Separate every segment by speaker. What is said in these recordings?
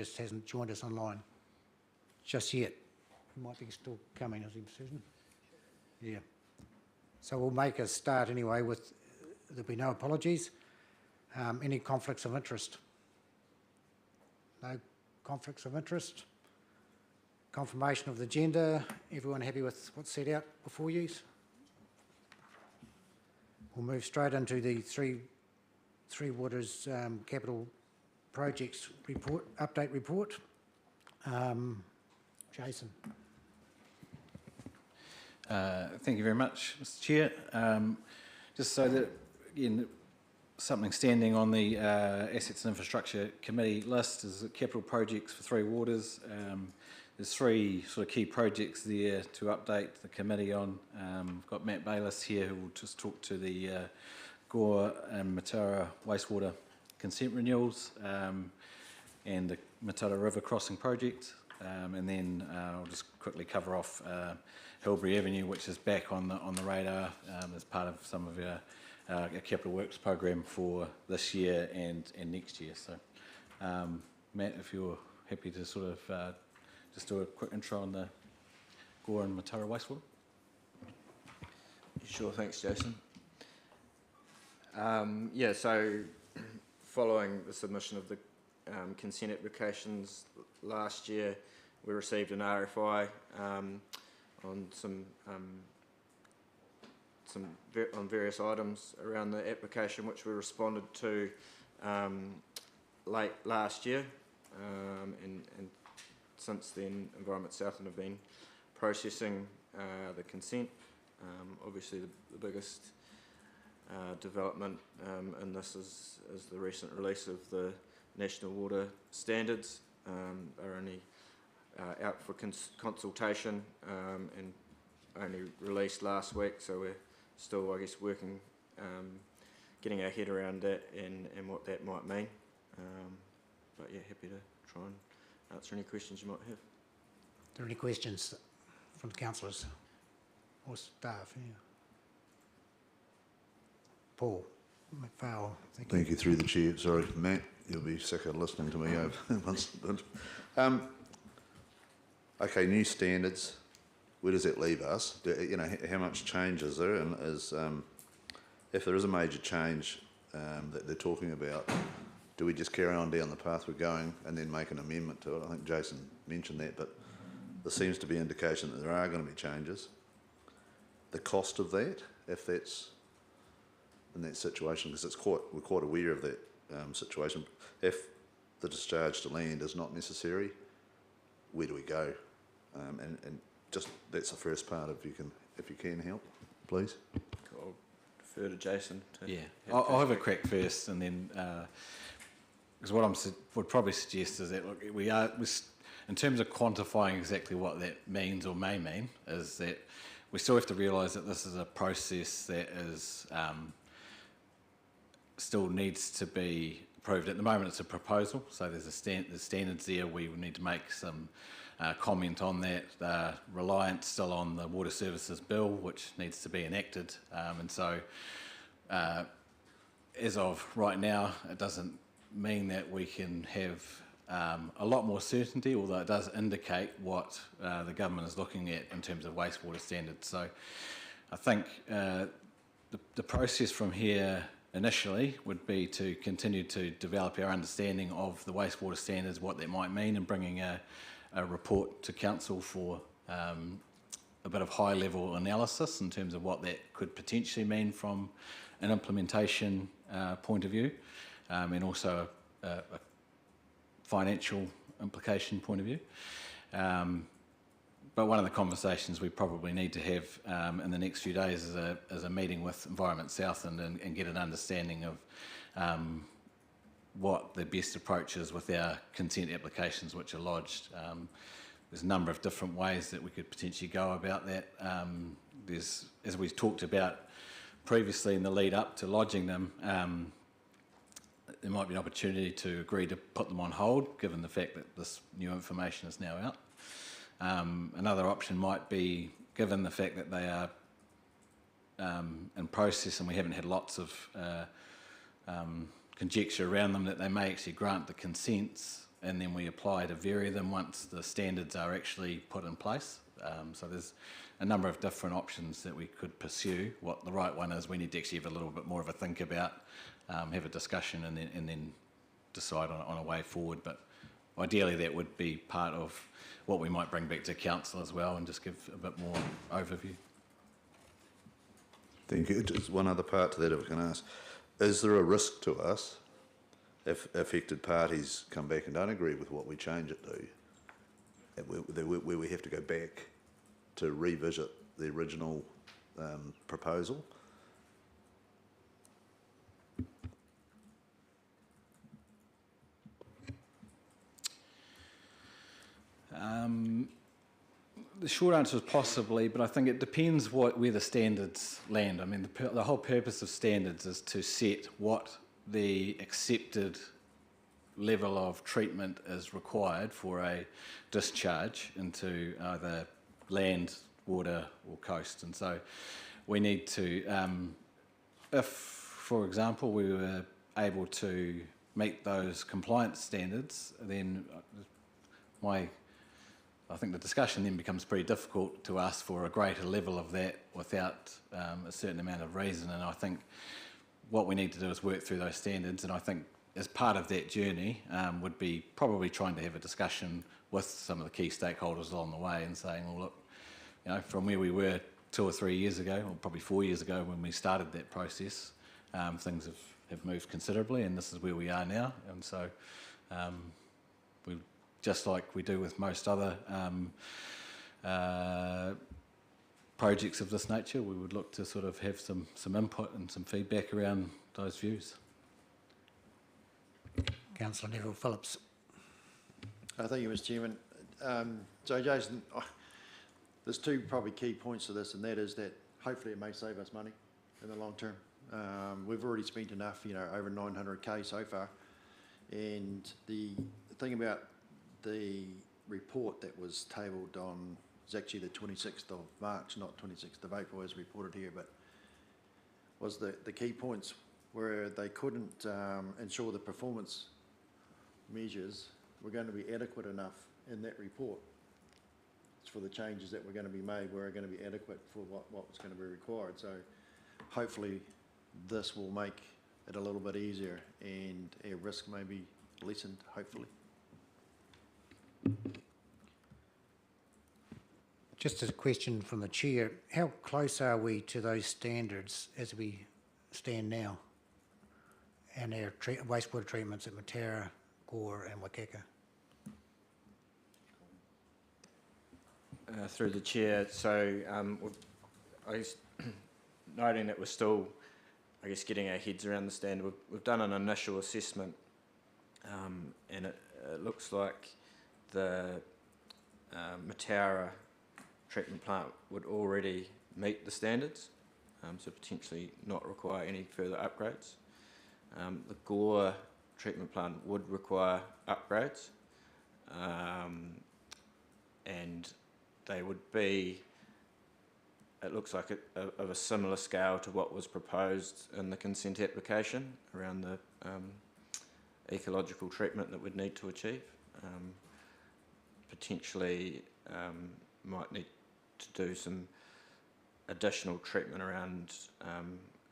Speaker 1: just hasn't joined us online just yet. He might be still coming, is he, Susan? Yeah. So we'll make a start anyway with, there'll be no apologies. Any conflicts of interest? No conflicts of interest. Confirmation of the agenda. Everyone happy with what's set out before you? We'll move straight into the Three Waters capital projects report, update report. Jason.
Speaker 2: Thank you very much, Mr. Chair. Just so that, again, something standing on the Assets and Infrastructure Committee list is capital projects for Three Waters. There's three sort of key projects there to update the committee on. We've got Matt Bayliss here who will just talk to the Gore and Mataura wastewater consent renewals and the Mataura River crossing project. And then I'll just quickly cover off Hilbury Avenue, which is back on the radar as part of some of our capital works program for this year and next year. So, Matt, if you're happy to sort of just do a quick intro on the Gore and Mataura wastewater.
Speaker 3: Sure, thanks, Jason. Yeah, so following the submission of the consent applications last year, we received an RFI on on various items around the application, which we responded to late last year, and since then Environment Southland have been processing the consent. Obviously the biggest development in this is the recent release of the National Water Standards. They're only out for consultation and only released last week, so we're still, I guess, working, getting our head around that and what that might mean. But yeah, happy to try and answer any questions you might have.
Speaker 1: Are there any questions from the councillors or staff? Yeah. Paul McPhail.
Speaker 4: Thank you through the chair. Sorry, Matt, you'll be sick of listening to me over once. Okay, new standards. Where does that leave us? You know, how much change is there? And if there is a major change that they're talking about, do we just carry on down the path we're going and then make an amendment to it? I think Jason mentioned that, but there seems to be indication that there are going to be changes. The cost of that, if that's in that situation, because we're quite aware of that situation. If the discharge to land is not necessary, where do we go? And just that's the first part. If you can help, please.
Speaker 3: I'll defer to Jason.
Speaker 2: Yeah, I'll have a crack first, and then because what I would probably suggest is that look, we in terms of quantifying exactly what that means or may mean, is that we still have to realise that this is a process that is still needs to be approved. At the moment, it's a proposal, so there's standards there. We will need to make some comment on that. Reliance still on the Water Services Bill, which needs to be enacted, and so as of right now, it doesn't mean that we can have a lot more certainty, although it does indicate what the government is looking at in terms of wastewater standards. So I think the process from here initially would be to continue to develop our understanding of the wastewater standards, what that might mean, and bringing a report to council for a bit of high-level analysis in terms of what that could potentially mean from an implementation point of view, and also a financial implication point of view. But one of the conversations we probably need to have in the next few days is a meeting with Environment Southland and get an understanding of what the best approach is with our consent applications which are lodged. There's a number of different ways that we could potentially go about that. There's, as we talked about previously in the lead up to lodging them, there might be an opportunity to agree to put them on hold given the fact that this new information is now out. Another option might be, given the fact that they are in process and we haven't had lots of conjecture around them, that they may actually grant the consents and then we apply to vary them once the standards are actually put in place. So there's a number of different options that we could pursue. What the right one is, we need to actually have a little bit more of a think about, have a discussion, and then decide on a way forward. But ideally, that would be part of what we might bring back to council as well, and just give a bit more overview.
Speaker 4: Thank you. Just one other part to that, if I can ask. Is there a risk to us if affected parties come back and don't agree with what we change it to, where we have to go back to revisit the original proposal?
Speaker 2: The short answer is possibly, but I think it depends where the standards land. I mean, the whole purpose of standards is to set what the accepted level of treatment is required for a discharge into either land, water or coast. And so we need to, if, for example, we were able to meet those compliance standards, then I think the discussion then becomes pretty difficult to ask for a greater level of that without a certain amount of reason. And I think what we need to do is work through those standards. And I think as part of that journey would be probably trying to have a discussion with some of the key stakeholders along the way and saying, well, look, you know, from where we were 2 or 3 years ago, or probably 4 years ago when we started that process, things have moved considerably, and this is where we are now. And so we, just like we do with most other projects of this nature, we would look to sort of have some input and some feedback around those views.
Speaker 1: Councillor Neville Phillips.
Speaker 5: Thank you, Mr. Chairman. So, Jason, there's 2 probably key points to this, and that is that hopefully it may save us money in the long term. We've already spent enough, you know, over 900k so far, and the thing about the report that was tabled on is actually the 26th of March, not 26th of April as reported here, but was the key points where they couldn't ensure the performance measures were going to be adequate enough in that report for the changes that were going to be made were going to be adequate for what was going to be required. So hopefully this will make it a little bit easier and our risk may be lessened, hopefully.
Speaker 1: Just a question from the chair. How close are we to those standards as we stand now? And our wastewater treatments at Mataura, Gore and Waikeka?
Speaker 3: Through the chair, so I guess noting that we're still, I guess, getting our heads around the standard. We've done an initial assessment, and it looks like the Mataura treatment plant would already meet the standards, so potentially not require any further upgrades. The Gore treatment plant would require upgrades, and they would be, it looks like of a similar scale to what was proposed in the consent application around the ecological treatment that we'd need to achieve. Potentially might need to do some additional treatment around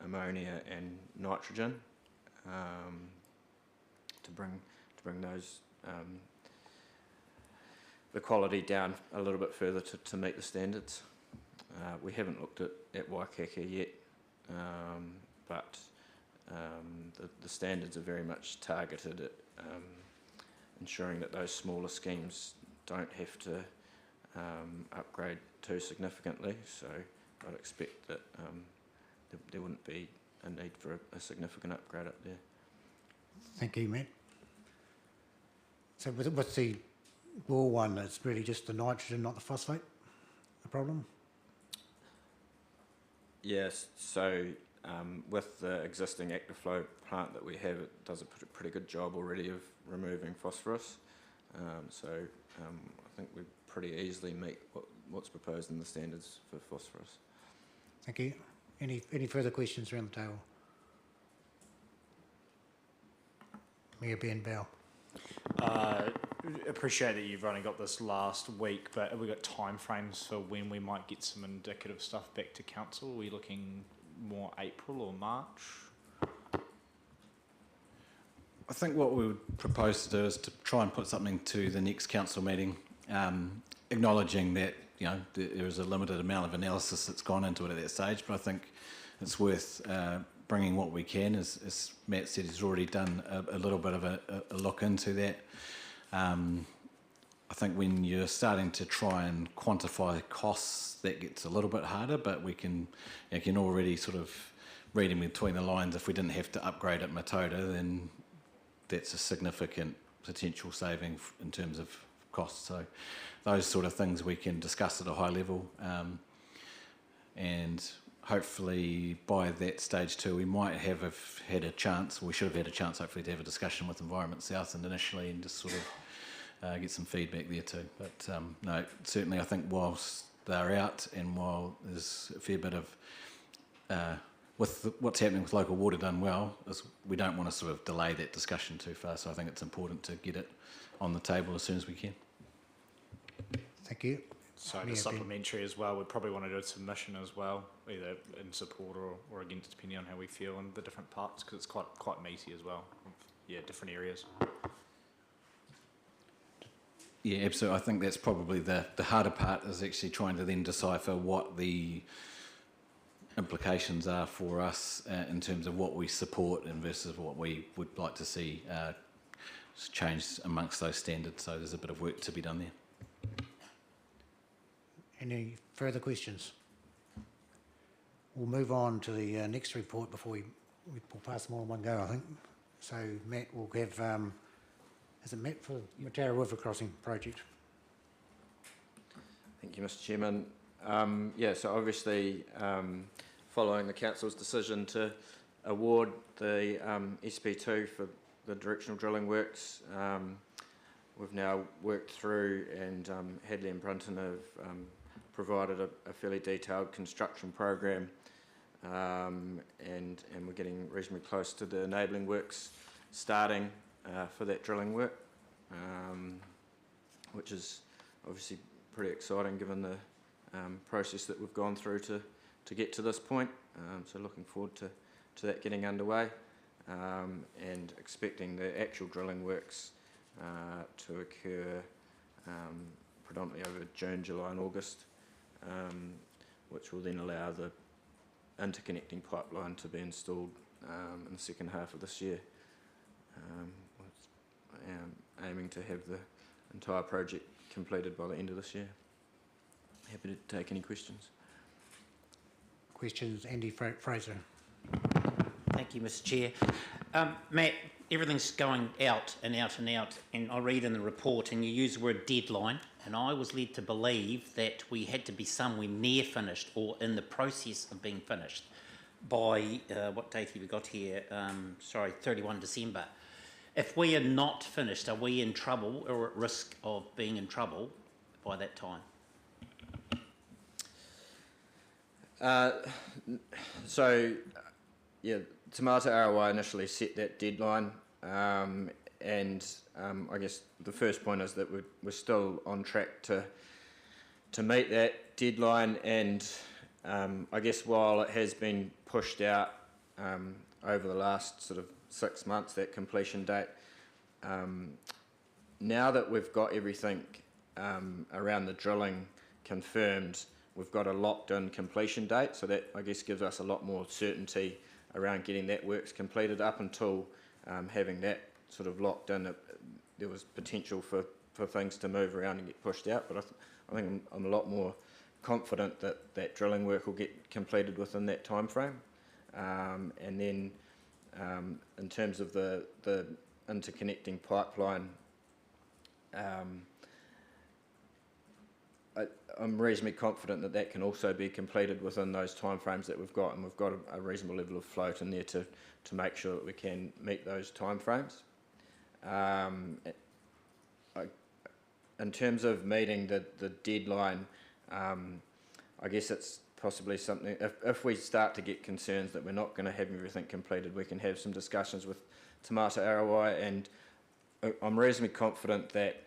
Speaker 3: ammonia and nitrogen to bring those the quality down a little bit further to meet the standards. We haven't looked at Waikeka yet, but the standards are very much targeted at ensuring that those smaller schemes don't have to upgrade too significantly. So I'd expect that there wouldn't be a need for a significant upgrade up there.
Speaker 1: Thank you, Matt. So with the Gore one, it's really just the nitrogen, not the phosphate, the problem?
Speaker 3: Yes, so with the existing active flow plant that we have, it does a pretty good job already of removing phosphorus. So I think we pretty easily meet what's proposed in the standards for phosphorus.
Speaker 1: Thank you. Any further questions around the table? Mayor Ben Bell.
Speaker 6: appreciate that you've only got this last week, but have we got timeframes for when we might get some indicative stuff back to council? Are we looking more April or March?
Speaker 2: I think what we would propose to do is to try and put something to the next council meeting, acknowledging that, you know, there is a limited amount of analysis that's gone into it at that stage, but I think it's worth bringing what we can. As Matt said, he's already done a little bit of a look into that. I think when you're starting to try and quantify costs, that gets a little bit harder, but you can already sort of read in between the lines. If we didn't have to upgrade at Matoda, then that's a significant potential saving in terms of costs. So those sort of things we can discuss at a high level, and hopefully by that stage too, we might have had a chance, or we should have had a chance hopefully to have a discussion with Environment South and initially, and just sort of get some feedback there too. But no, certainly I think whilst they're out and while there's a fair bit of with what's happening with local water done well, is we don't want to sort of delay that discussion too far. So I think it's important to get it on the table as soon as we can.
Speaker 1: Thank you.
Speaker 6: So
Speaker 1: Mayor
Speaker 6: the
Speaker 1: Ben.
Speaker 6: supplementary as well, we'd probably want to do a submission as well, either in support or against, depending on how we feel in the different parts, because it's quite meaty as well. Yeah, different areas.
Speaker 2: Yeah, absolutely. I think that's probably the harder part, is actually trying to then decipher what the implications are for us in terms of what we support and versus what we would like to see changed amongst those standards. So there's a bit of work to be done there.
Speaker 1: Any further questions? We'll move on to the next report before we'll pass them all in one go, I think. So Matt will have, is it Matt for the Mataura River Crossing project?
Speaker 3: Thank you, Mr. Chairman. Yeah, so obviously, following the council's decision to award the SP2 for the directional drilling works, we've now worked through, and Hadley and Brunton have provided a fairly detailed construction program, and we're getting reasonably close to the enabling works starting for that drilling work, which is obviously pretty exciting given the process that we've gone through to get to this point. So looking forward to that getting underway, and expecting the actual drilling works to occur predominantly over June, July and August, which will then allow the interconnecting pipeline to be installed in the second half of this year. Aiming to have the entire project completed by the end of this year. Happy to take any questions.
Speaker 1: Questions, Andy Fraser.
Speaker 7: Thank you, Mr. Chair. Matt, everything's going out and out and out, and I read in the report and you use the word deadline, and I was led to believe that we had to be somewhere near finished or in the process of being finished by, what date have we got here? 31 December. If we are not finished, are we in trouble or at risk of being in trouble by that time?
Speaker 3: Yeah, Te Mata Arawai initially set that deadline, and I guess the first point is that we're still on track to meet that deadline, and I guess while it has been pushed out over the last sort of 6 months, that completion date, now that we've got everything around the drilling confirmed, we've got a locked-in completion date, so that I guess gives us a lot more certainty around getting that works completed. Up until having that sort of locked in, there was potential for things to move around and get pushed out, but I think I'm a lot more confident that that drilling work will get completed within that time frame. And then in terms of the interconnecting pipeline, I'm reasonably confident that that can also be completed within those timeframes that we've got, and we've got a reasonable level of float in there to make sure that we can meet those timeframes. In terms of meeting the deadline, I guess it's possibly something, if we start to get concerns that we're not going to have everything completed, we can have some discussions with Te Mata Arawai, and I'm reasonably confident that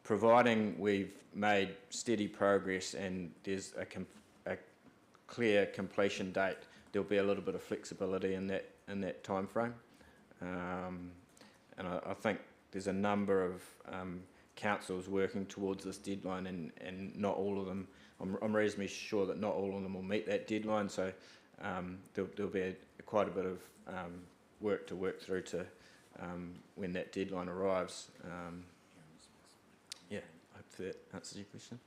Speaker 3: providing we've made steady progress and there's a clear completion date, there'll be a little bit of flexibility in that time frame. And I think there's a number of councils working towards this deadline, and not all of them. I'm reasonably sure that not all of them will meet that deadline. So there'll be quite a bit of work to work through to when that deadline arrives. Yeah, I hope that answers your question.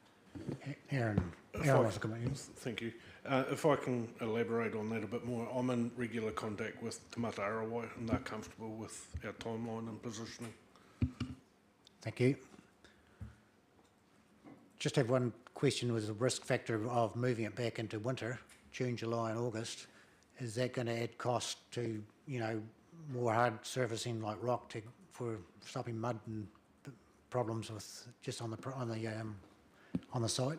Speaker 1: Aaron
Speaker 8: If
Speaker 1: wants to come in.
Speaker 8: Thank you. If I can elaborate on that a bit more, I'm in regular contact with Te Mata Arawai, and they're comfortable with our timeline and positioning.
Speaker 1: Thank you. Just have one question with the risk factor of moving it back into winter, June, July and August. Is that going to add cost to, you know, more hard surfacing like rock for stopping mud and problems with just on the site?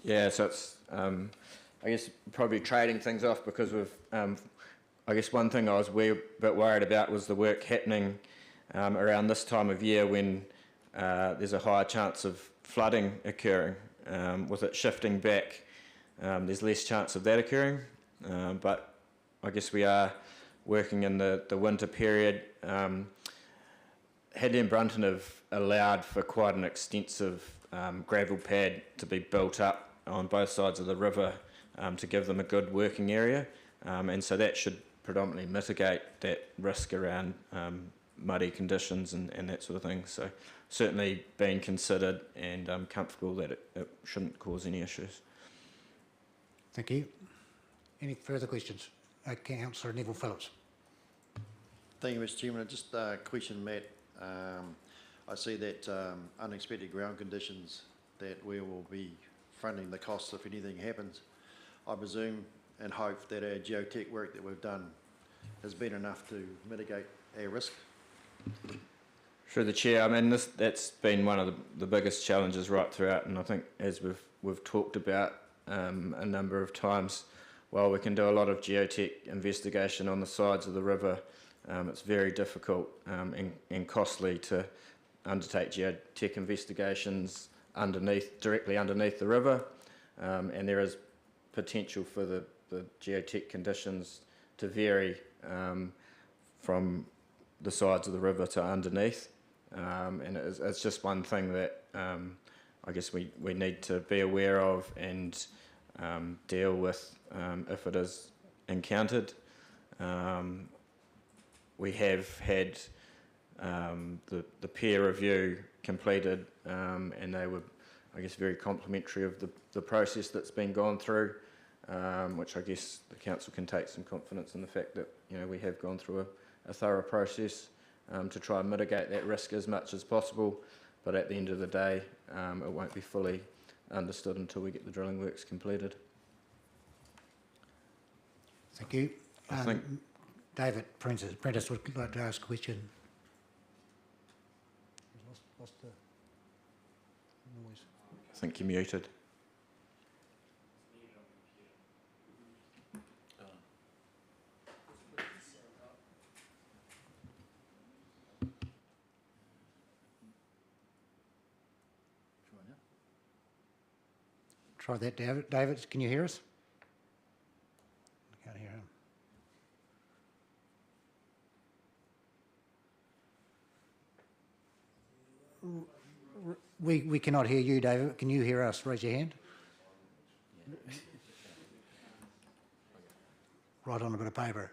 Speaker 3: Yeah, so it's I guess probably trading things off, because we've I guess one thing I was a bit worried about was the work happening around this time of year when there's a higher chance of flooding occurring. With it shifting back, there's less chance of that occurring, but I guess we are working in the winter period. Hadley and Brunton have allowed for quite an extensive gravel pad to be built up on both sides of the river to give them a good working area, and so that should predominantly mitigate that risk around muddy conditions and that sort of thing. So certainly being considered, and I'm comfortable that it shouldn't cause any issues.
Speaker 1: Thank you. Any further questions? Councillor Neville Phillips.
Speaker 5: Thank you, Mr. Chairman. Just a question, Matt. I see that unexpected ground conditions, that we will be fronting the costs if anything happens. I presume and hope that our geotech work that we've done has been enough to mitigate our risk.
Speaker 3: Through the chair, I mean that's been one of the biggest challenges right throughout, and I think as we've talked about a number of times, while we can do a lot of geotech investigation on the sides of the river, it's very difficult and costly to undertake geotech investigations directly underneath the river, and there is potential for the geotech conditions to vary from the sides of the river to underneath, and it's just one thing that I guess we need to be aware of and deal with if it is encountered. We have had the peer review completed, and they were, I guess, very complimentary of the process that's been gone through, which I guess the council can take some confidence in the fact that, you know, we have gone through a thorough process to try and mitigate that risk as much as possible, but at the end of the day it won't be fully understood until we get the drilling works completed.
Speaker 1: Thank you.
Speaker 3: I think
Speaker 1: David Prentice would like to ask a question. Lost the noise.
Speaker 3: I think you're muted.
Speaker 1: Try that, David. David, can you hear us? I can't hear him. We cannot hear you, David. Can you hear us? Raise your hand. Write on a bit of paper.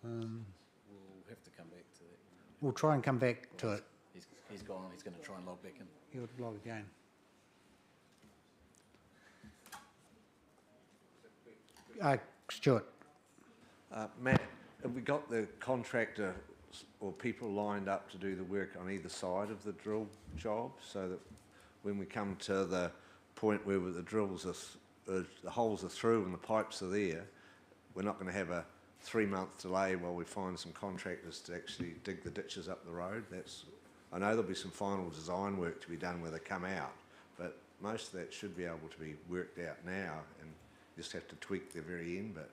Speaker 2: We'll have to come back to that.
Speaker 1: We'll try and come back to it.
Speaker 2: He's gone. He's going to try and log back in.
Speaker 1: He'll log again. Stuart.
Speaker 9: Matt, have we got the contractor or people lined up to do the work on either side of the drill job, so that when we come to the point where the drills are, the holes are through and the pipes are there, we're not going to have a 3-month delay while we find some contractors to actually dig the ditches up the road? I know there'll be some final design work to be done where they come out, but most of that should be able to be worked out now, and just have to tweak the very end bit.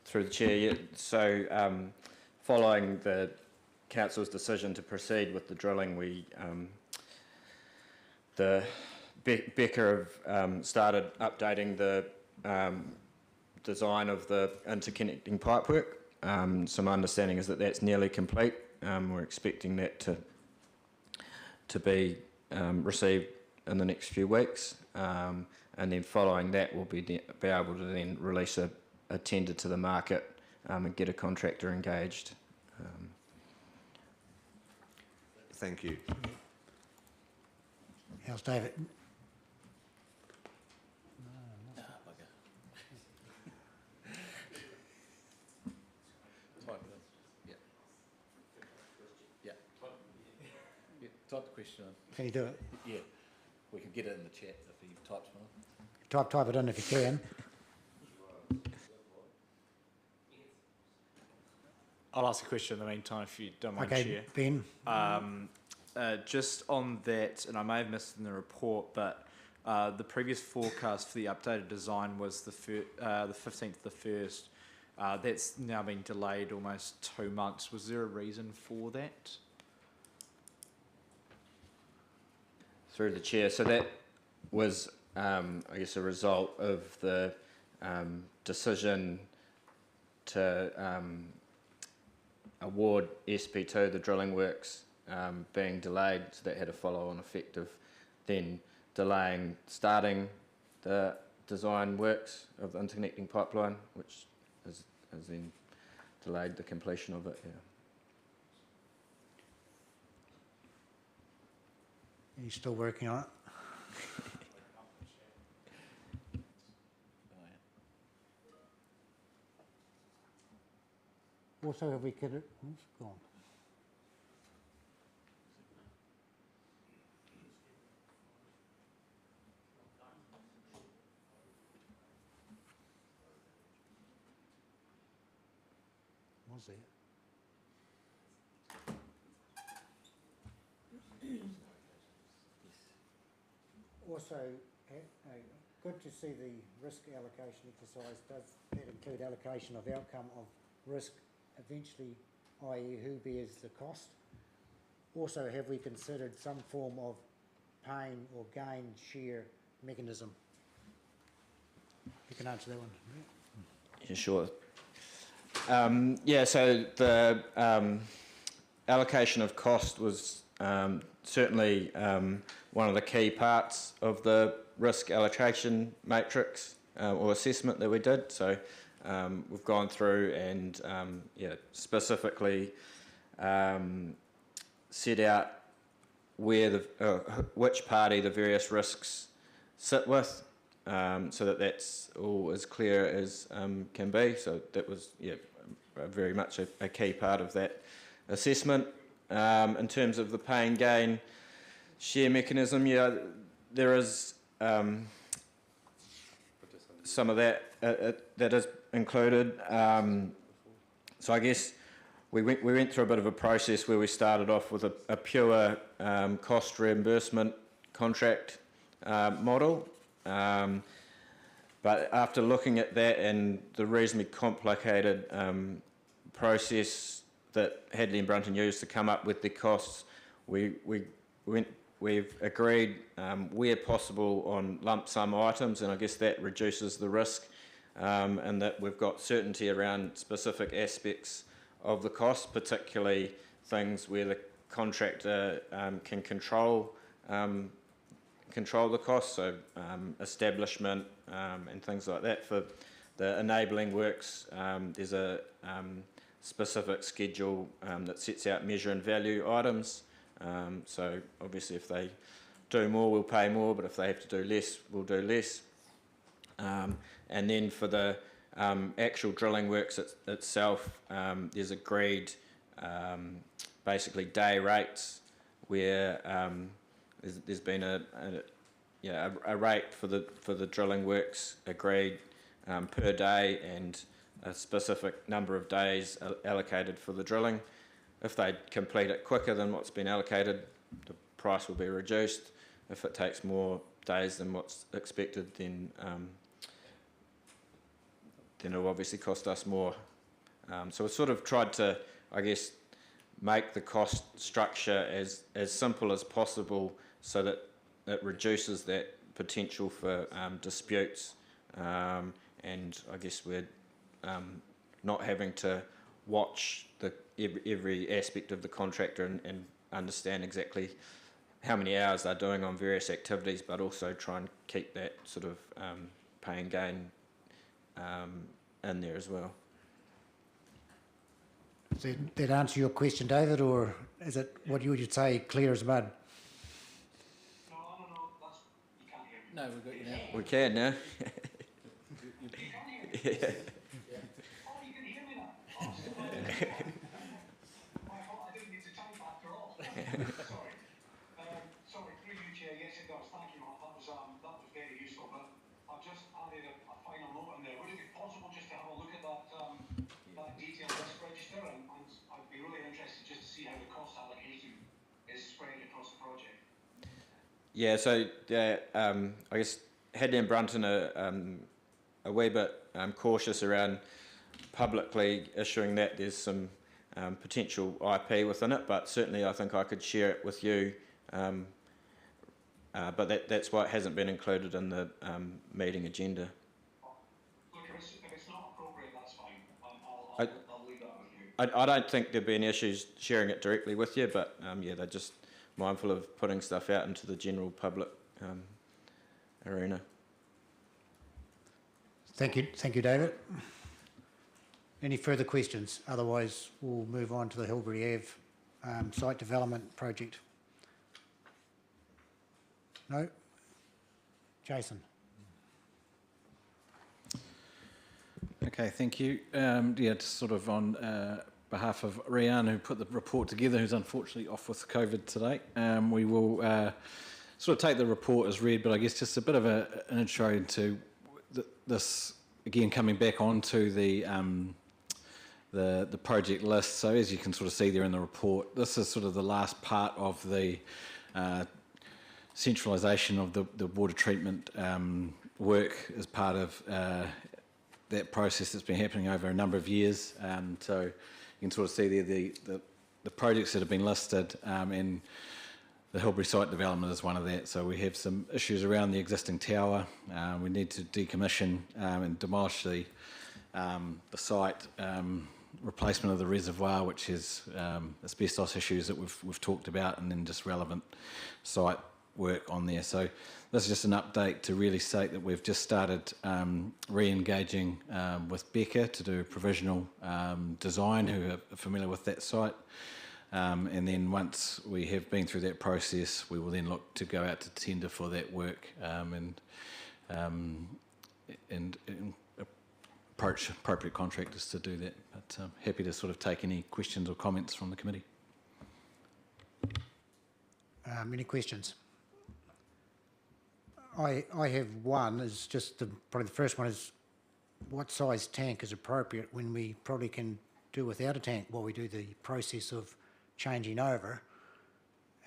Speaker 3: Through the chair, yeah. So following the council's decision to proceed with the drilling, the Becker have started updating the design of the interconnecting pipework. So my understanding is that that's nearly complete. We're expecting that to be received in the next few weeks, and then following that we'll be able to then release a tender to the market and get a contractor engaged.
Speaker 9: Thank you.
Speaker 1: How's David?
Speaker 2: Type the question in.
Speaker 1: Can you do it?
Speaker 2: Yeah, we can get it in the chat if he types one.
Speaker 1: Type it in if you can.
Speaker 6: I'll ask a question in the meantime if you don't mind,
Speaker 1: Okay,
Speaker 6: Chair.
Speaker 1: Ben.
Speaker 6: Just on that, and I may have missed in the report, but the previous forecast for the updated design was the 15th of the 1st. That's now been delayed almost 2 months. Was there a reason for that?
Speaker 3: Through the chair. So that was, I guess, a result of the decision to award SP2, the drilling works, being delayed. So that had a follow-on effect of then delaying starting the design works of the interconnecting pipeline, which has then delayed the completion of it. Yeah.
Speaker 1: Are you still working on it? Also, have we got it? It's gone. Was there? Also, good to see the risk allocation exercise. Does that include allocation of outcome of risk eventually, i.e. who bears the cost? Also, have we considered some form of pain or gain share mechanism? You can answer that one.
Speaker 3: Yeah, sure. So the allocation of cost was certainly one of the key parts of the risk allocation matrix or assessment that we did. So we've gone through and specifically set out where which party the various risks sit with, so that that's all as clear as can be. So that was very much a key part of that assessment. In terms of the pain gain share mechanism, there is some of that that is included. So I guess we went through a bit of a process where we started off with a pure cost reimbursement contract model. But after looking at that and the reasonably complicated process that Hadley and Brunton used to come up with the costs, we've agreed where possible on lump sum items, and I guess that reduces the risk, and that we've got certainty around specific aspects of the cost, particularly things where the contractor can control the cost, so establishment and things like that. For the enabling works, there's a specific schedule that sets out measure and value items. So obviously if they do more, we'll pay more, but if they have to do less, we'll do less. And then for the actual drilling works itself, there's agreed basically day rates where there's been a rate for the drilling works agreed per day, and a specific number of days allocated for the drilling. If they complete it quicker than what's been allocated, the price will be reduced. If it takes more days than what's expected, then it'll obviously cost us more. So we sort of tried to I guess, make the cost structure as simple as possible so that it reduces that potential for disputes, and I guess we're not having to watch every aspect of the contractor and understand exactly how many hours they're doing on various activities, but also try and keep that sort of pay and gain in there as well.
Speaker 1: Does that answer your question, David, or is it what you would say clear as mud?
Speaker 2: No, we've got you now.
Speaker 3: We can now. Yeah.
Speaker 10: Sorry, through you, Chair. Yes, it does. Thank you, Mark. That was very useful. But I've just added a final note in there. Would it be possible just to have a look at that detailed risk register? And I'd be really interested just to see how the cost allocation is spread across the project.
Speaker 3: Yeah, so I guess Hadley and Brunton are a wee bit cautious around publicly issuing that. There's some potential IP within it, but certainly I think I could share it with you. But that's why it hasn't been included in the meeting agenda.
Speaker 10: Look, if it's not appropriate, that's fine. I'll leave that with you.
Speaker 3: I don't think there'd be any issues sharing it directly with you, but yeah, they're just mindful of putting stuff out into the general public arena.
Speaker 1: Thank you, David. Any further questions? Otherwise, we'll move on to the Hilbury Ave site development project. No? Jason?
Speaker 2: Okay, thank you. Yeah, just sort of on behalf of Rian, who put the report together, who's unfortunately off with COVID today, we will sort of take the report as read, but I guess just a bit of an intro into this, again, coming back onto the project list. So as you can sort of see there in the report, this is sort of the last part of the centralisation of the water treatment work as part of that process that's been happening over a number of years. So you can sort of see there the projects that have been listed, and the Hilbury site development is one of that. So we have some issues around the existing tower. We need to decommission and demolish the site, replacement of the reservoir, which is asbestos issues that we've talked about, and then just relevant site work on there. So this is just an update to really state that we've just started re-engaging with Becca to do provisional design, who are familiar with that site. And then once we have been through that process, we will then look to go out to tender for that work and approach appropriate contractors to do that. But happy to sort of take any questions or comments from the committee.
Speaker 1: Any questions? I have one. Is just probably the first one is, what size tank is appropriate when we probably can do without a tank while we do the process of changing over,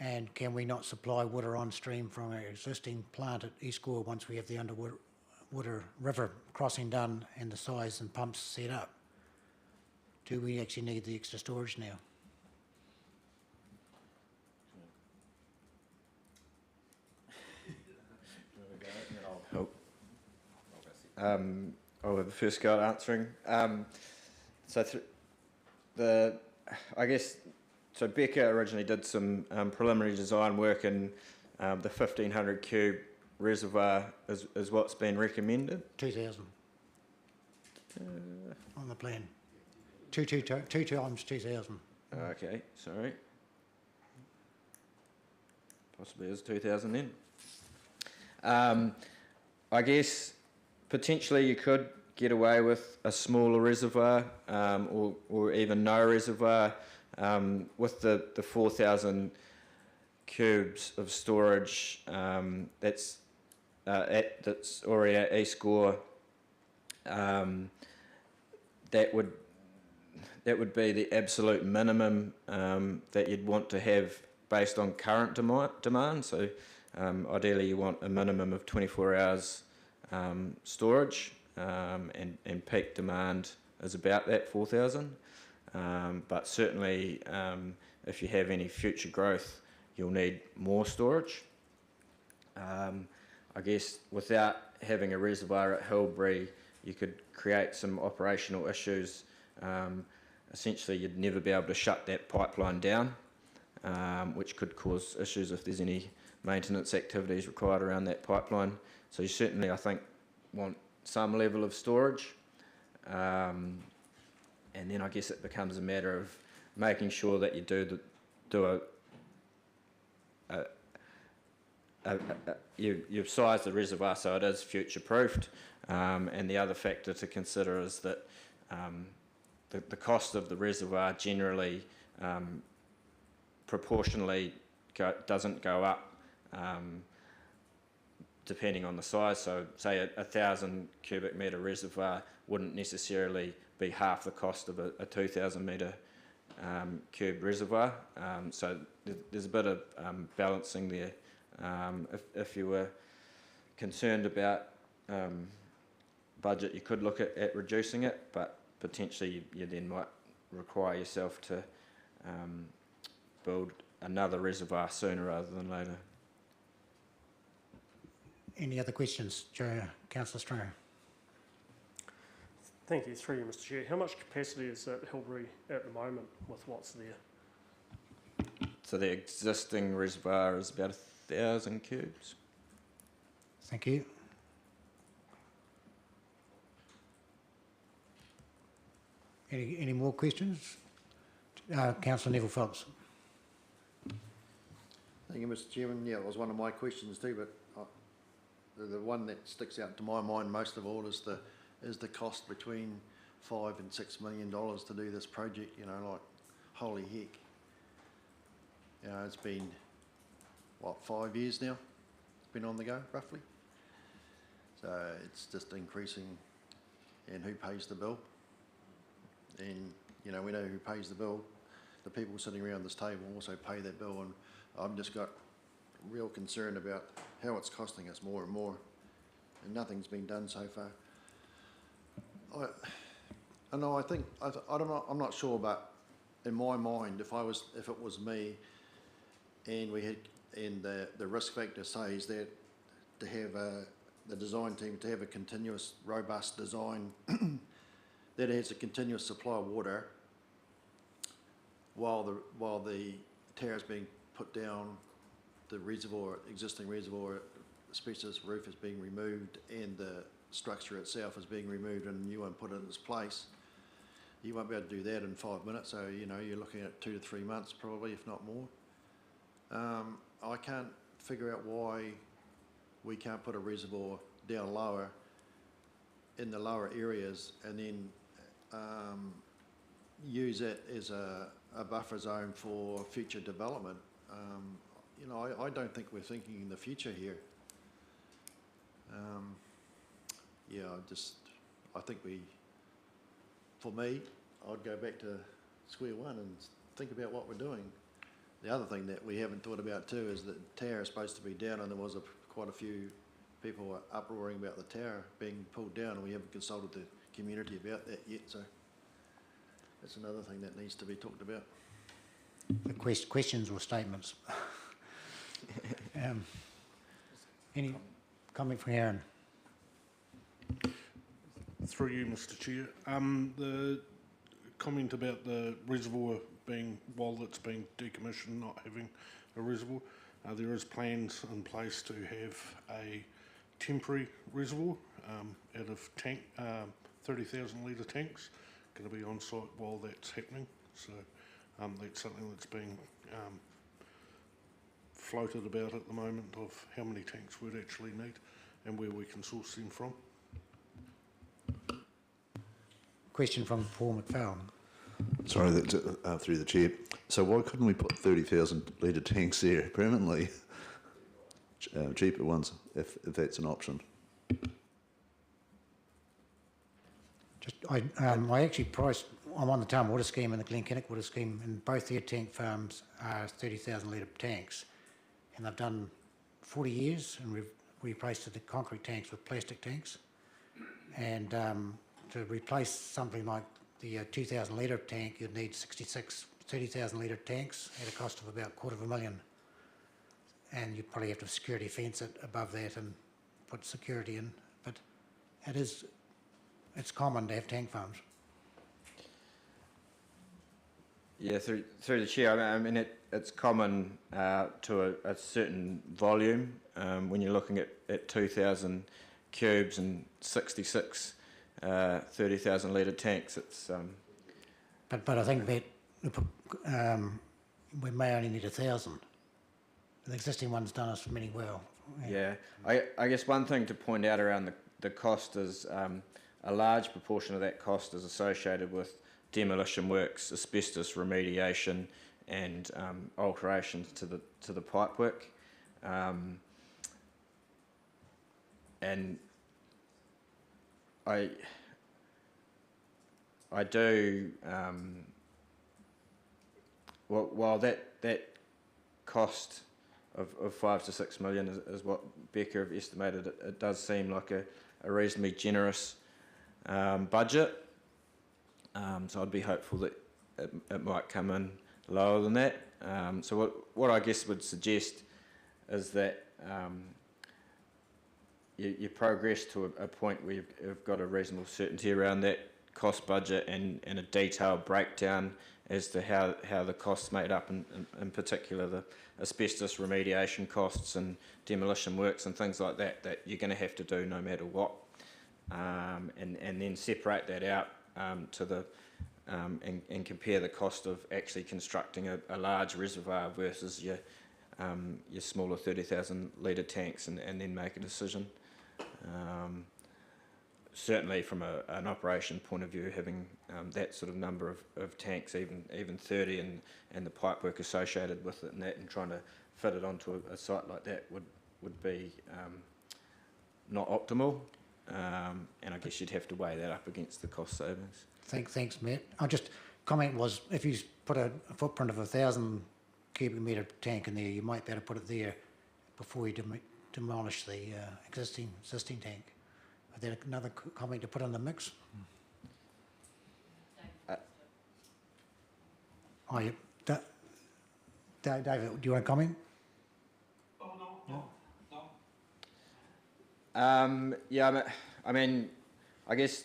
Speaker 1: and can we not supply water on stream from our existing plant at East Gore once we have the underwater river crossing done and the size and pumps set up? Do we actually need the extra storage now?
Speaker 3: I'll have the first go at answering. So Becca originally did some preliminary design work, and the 1500 cube reservoir is what's been recommended.
Speaker 1: 2,000 on the plan. Two times 2,000.
Speaker 3: Okay, sorry. Possibly is 2,000 then. I guess potentially you could get away with a smaller reservoir, or even no reservoir, with the 4,000 cubes of storage that's already at East Gore. That would be the absolute minimum that you'd want to have based on current demand. So ideally you want a minimum of 24 hours storage, and peak demand is about that 4,000. but certainly if you have any future growth, you'll need more storage. I guess without having a reservoir at Hilbury, you could create some operational issues. Essentially, you'd never be able to shut that pipeline down, which could cause issues if there's any maintenance activities required around that pipeline. So you certainly, I think, want some level of storage. And then I guess it becomes a matter of making sure that you you've sized the reservoir so it is future-proofed. And the other factor to consider is that the cost of the reservoir generally proportionally doesn't go up depending on the size. So say a 1,000 cubic metre reservoir wouldn't necessarily be half the cost of a 2,000 metre cube reservoir. So there's a bit of balancing there. If you were concerned about budget, you could look at reducing it, but potentially you then might require yourself to build another reservoir sooner rather than later.
Speaker 1: Any other questions, Councillor Stringer?
Speaker 11: Thank you, through you, Mr. Chair. How much capacity is at Hilbury at the moment with what's there?
Speaker 3: So the existing reservoir is about 1,000 cubes.
Speaker 1: Thank you. Any more questions? Councillor Neville Phelps.
Speaker 5: Thank you, Mr. Chairman. Yeah, it was one of my questions too, but the one that sticks out to my mind most of all is the cost between $5 and $6 million to do this project. You know, like, holy heck. You know, it's been, what, 5 years now? It's been on the go, roughly. So it's just increasing, and who pays the bill? And, you know, we know who pays the bill. The people sitting around this table also pay that bill, and I've just got real concern about how it's costing us more and more, and nothing's been done so far. I know. I'm not sure, but in my mind, if it was me, and the risk factor says that to have the design team to have a continuous, robust design that has a continuous supply of water while the tower is being put down, the existing reservoir, asbestos roof is being removed, and the structure itself is being removed and a new one put in its place. You won't be able to do that in 5 minutes, so you know you're looking at 2 to 3 months probably, if not more. I can't figure out why we can't put a reservoir down lower in the lower areas and then use it as a buffer zone for future development. You know, I don't think we're thinking in the future here. Yeah, I think for me, I'd go back to square one and think about what we're doing. The other thing that we haven't thought about too is that the tower is supposed to be down, and there was quite a few people uproaring about the tower being pulled down, and we haven't consulted the community about that yet, so that's another thing that needs to be talked about.
Speaker 1: The questions or statements? Any comment from Aaron?
Speaker 8: Through you, Mr. Chair. The comment about the reservoir being, while it's being decommissioned, not having a reservoir, there is plans in place to have a temporary reservoir out of 30,000 litre tanks, going to be on site while that's happening. So that's something that's being floated about at the moment, of how many tanks we'd actually need and where we can source them from.
Speaker 1: Question from Paul McFarlane.
Speaker 4: Sorry, through the chair. So why couldn't we put 30,000 litre tanks there permanently? Cheaper ones, if that's an option.
Speaker 1: I actually priced. I'm on the Tarn Water Scheme and the Glenkinnock Water Scheme, and both their tank farms are 30,000 litre tanks, and they've done 40 years, and we've replaced the concrete tanks with plastic tanks, and to replace something like the 2,000 litre tank, you'd need 30,000 litre tanks at a cost of about $250,000. And you'd probably have to security fence it above that and put security in. But it's common to have tank farms.
Speaker 3: Yeah, through the chair, I mean it's common to a certain volume when you're looking at 2,000 cubes and 66 30,000 litre tanks. It's
Speaker 1: But I think that we may only need 1,000. The existing one's done us many well.
Speaker 3: yeah. I guess one thing to point out around the cost is a large proportion of that cost is associated with demolition works, asbestos remediation, and alterations to the pipework. And I do while that cost of 5 to 6 million is what Becca have estimated, it does seem like a reasonably generous budget. So I'd be hopeful that it might come in lower than that. So what I guess would suggest is that you progress to a point where you've got a reasonable certainty around that cost budget and a detailed breakdown as to how the costs made up, in particular the asbestos remediation costs and demolition works and things like that you're going to have to do no matter what, and then separate that out to the and compare the cost of actually constructing a large reservoir versus your smaller 30,000 litre tanks, and then make a decision. Certainly from an operation point of view, having that sort of number of tanks, even 30, and the pipework associated with it and trying to fit it onto a site like that would be not optimal, and I guess you'd have to weigh that up against the cost savings.
Speaker 1: Thanks, Matt. I'll just comment was, if you put a footprint of 1,000 cubic metre tank in there, you might better put it there before you demolish the existing tank. Is there another comment to put on the mix? Oh, yeah. David, do you want to comment?
Speaker 10: Oh, no.
Speaker 3: Yeah, I mean, I guess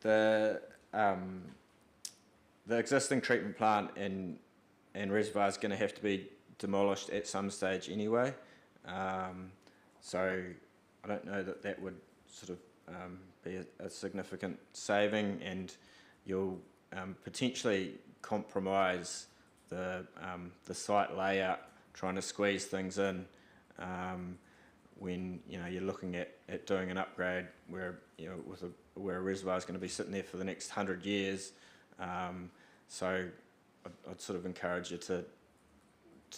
Speaker 3: the existing treatment plant and reservoir is going to have to be demolished at some stage anyway. So I don't know that would sort of be a significant saving, and you'll potentially compromise the site layout trying to squeeze things in when you're looking at doing an upgrade where where a reservoir is going to be sitting there for the next 100 years. So I'd sort of encourage you to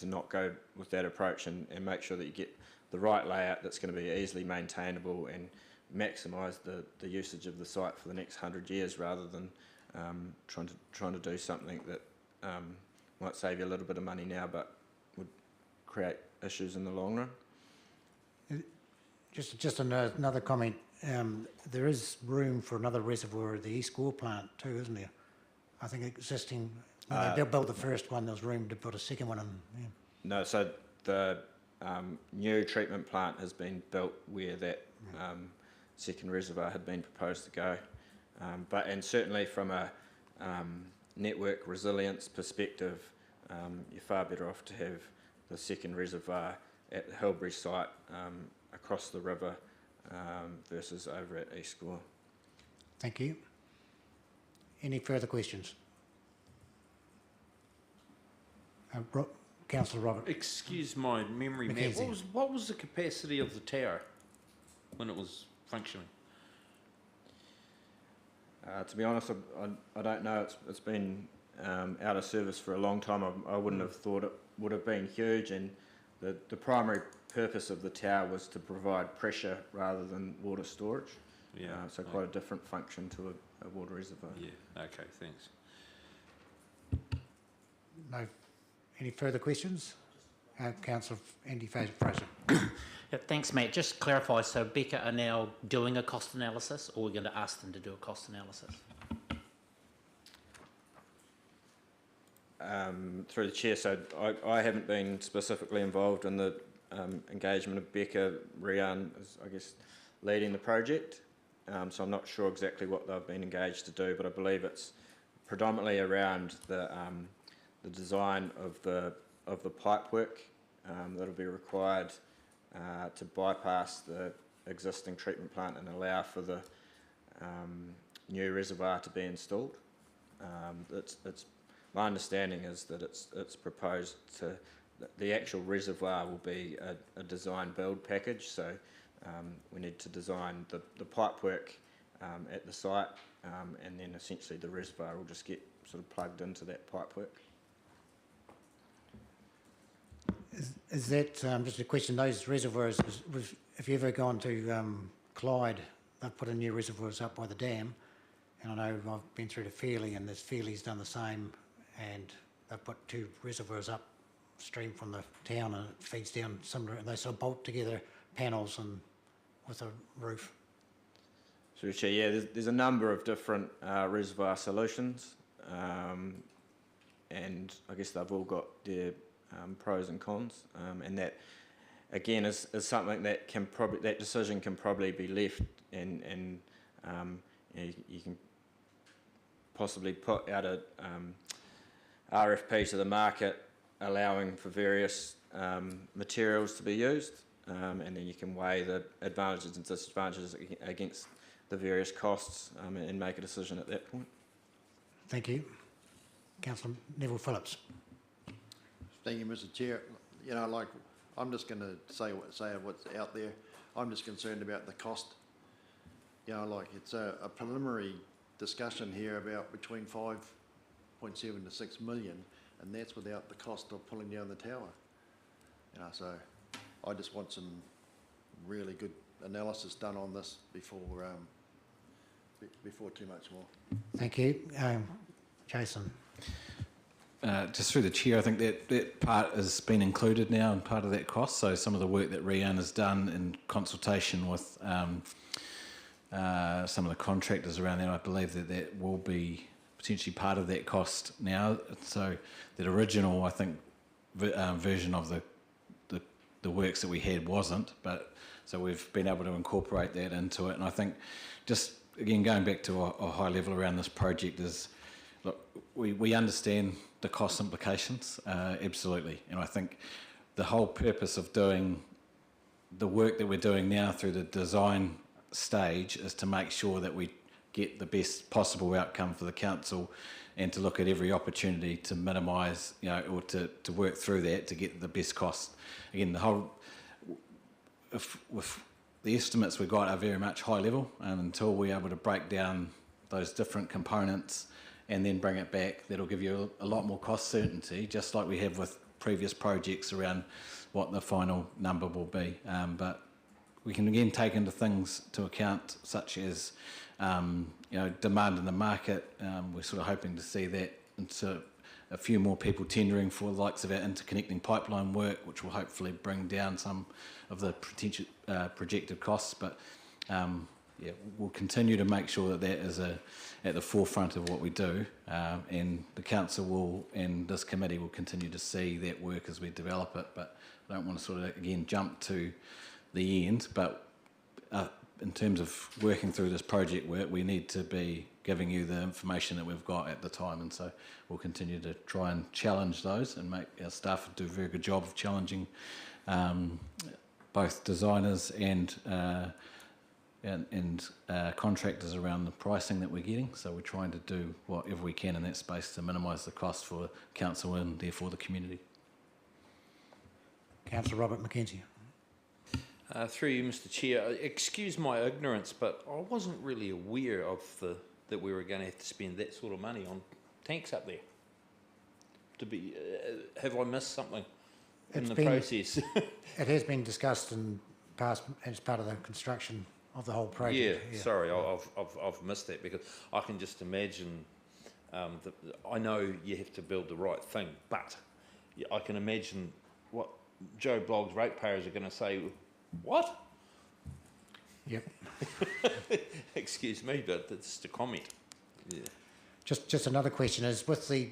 Speaker 3: not go with that approach, and make sure that you get the right layout that's going to be easily maintainable and maximise the usage of the site for the next 100 years, rather than trying to do something that might save you a little bit of money now but would create issues in the long run.
Speaker 1: Just another comment. There is room for another reservoir at the East Gore plant too, isn't there? I think existing, when they built the first one, there was room to put a second one in. Yeah.
Speaker 3: No, so the new treatment plant has been built where that second reservoir had been proposed to go. And certainly from a network resilience perspective, you're far better off to have the second reservoir at the Hilbury site across the river versus over at East Gore.
Speaker 1: Thank you. Any further questions? Councillor Robert.
Speaker 12: Excuse my memory, Matt.
Speaker 1: Mackenzie.
Speaker 12: What was the capacity of the tower when it was functioning?
Speaker 3: To be honest, I don't know. It's been out of service for a long time. I wouldn't have thought it would have been huge, and the primary purpose of the tower was to provide pressure rather than water storage.
Speaker 12: Yeah.
Speaker 3: So quite a different function to a water reservoir.
Speaker 12: Yeah. Okay. Thanks.
Speaker 1: No. Any further questions? Councillor Andy Fraser.
Speaker 7: Yeah, thanks, Matt. Just clarify, so Becca are now doing a cost analysis, or we're going to ask them to do a cost analysis?
Speaker 3: through the chair, so I haven't been specifically involved in the engagement of Becca. Rian is, I guess, leading the project, so I'm not sure exactly what they've been engaged to do, but I believe it's predominantly around the design of the pipework that'll be required to bypass the existing treatment plant and allow for the new reservoir to be installed. It's my understanding is that it's proposed to the actual reservoir will be a design build package, so we need to design the pipework at the site, and then essentially the reservoir will just get sort of plugged into that pipework.
Speaker 1: Is that, just a question, those reservoirs, if you've ever gone to Clyde, they've put in new reservoirs up by the dam, and I know I've been through to Fairley, and Fairley's done the same, and they've put 2 reservoirs upstream from the town, and it feeds down similar, and they sort of bolt together panels and with a roof.
Speaker 3: So, Chair, yeah, there's a number of different reservoir solutions, and I guess they've all got their pros and cons, and that again is something that that decision can probably be left, and you can possibly put out a RFP to the market, allowing for various materials to be used, and then you can weigh the advantages and disadvantages against the various costs, and make a decision at that point.
Speaker 1: Thank you. Councillor Neville Phillips.
Speaker 5: Thank you, Mr. Chair. You know, like, I'm just going to say what's out there. I'm just concerned about the cost. You know, like, it's a preliminary discussion here about between 5.7 to 6 million, and that's without the cost of pulling down the tower. You know, so I just want some really good analysis done on this before too much more.
Speaker 1: Thank you. Jason.
Speaker 2: Just through the chair, I think that part has been included now and part of that cost. So some of the work that Rian has done in consultation with some of the contractors around there, I believe that will be potentially part of that cost now. So that original, I think, version of the works that we had wasn't, but so we've been able to incorporate that into it. And I think just, again, going back to a high level around this project is, look, we understand the cost implications, absolutely. And I think the whole purpose of doing the work that we're doing now through the design stage is to make sure that we get the best possible outcome for the council, and to look at every opportunity to minimise, you know, or to work through that to get the best cost. Again, the whole, with the estimates we've got are very much high level, and until we're able to break down those different components and then bring it back, that'll give you a lot more cost certainty, just like we have with previous projects around what the final number will be. But we can again take into things to account, such as you know, demand in the market. We're sort of hoping to see that into a few more people tendering for the likes of our interconnecting pipeline work, which will hopefully bring down some of the potential projected costs. But yeah, we'll continue to make sure that that is at the forefront of what we do, and the council will, and this committee will continue to see that work as we develop it. But I don't want to sort of, again, jump to the end, but in terms of working through this project work, we need to be giving you the information that we've got at the time, and so we'll continue to try and challenge those and make our staff do a very good job of challenging both designers and contractors around the pricing that we're getting. So we're trying to do whatever we can in that space to minimise the cost for council and therefore the community.
Speaker 1: Councillor Robert McKenzie.
Speaker 12: Through you, Mr. Chair, excuse my ignorance, but I wasn't really aware of that we were going to have to spend that sort of money on tanks up there. Have I missed something in the process?
Speaker 1: It has been discussed in past as part of the construction of the whole project.
Speaker 12: Yeah. Sorry, I've missed that, because I can just imagine. I know you have to build the right thing, but I can imagine what Joe Blogg's ratepayers are going to say. What?
Speaker 1: Yep.
Speaker 12: Excuse me, but it's just a comment. Yeah.
Speaker 1: Just another question is, with the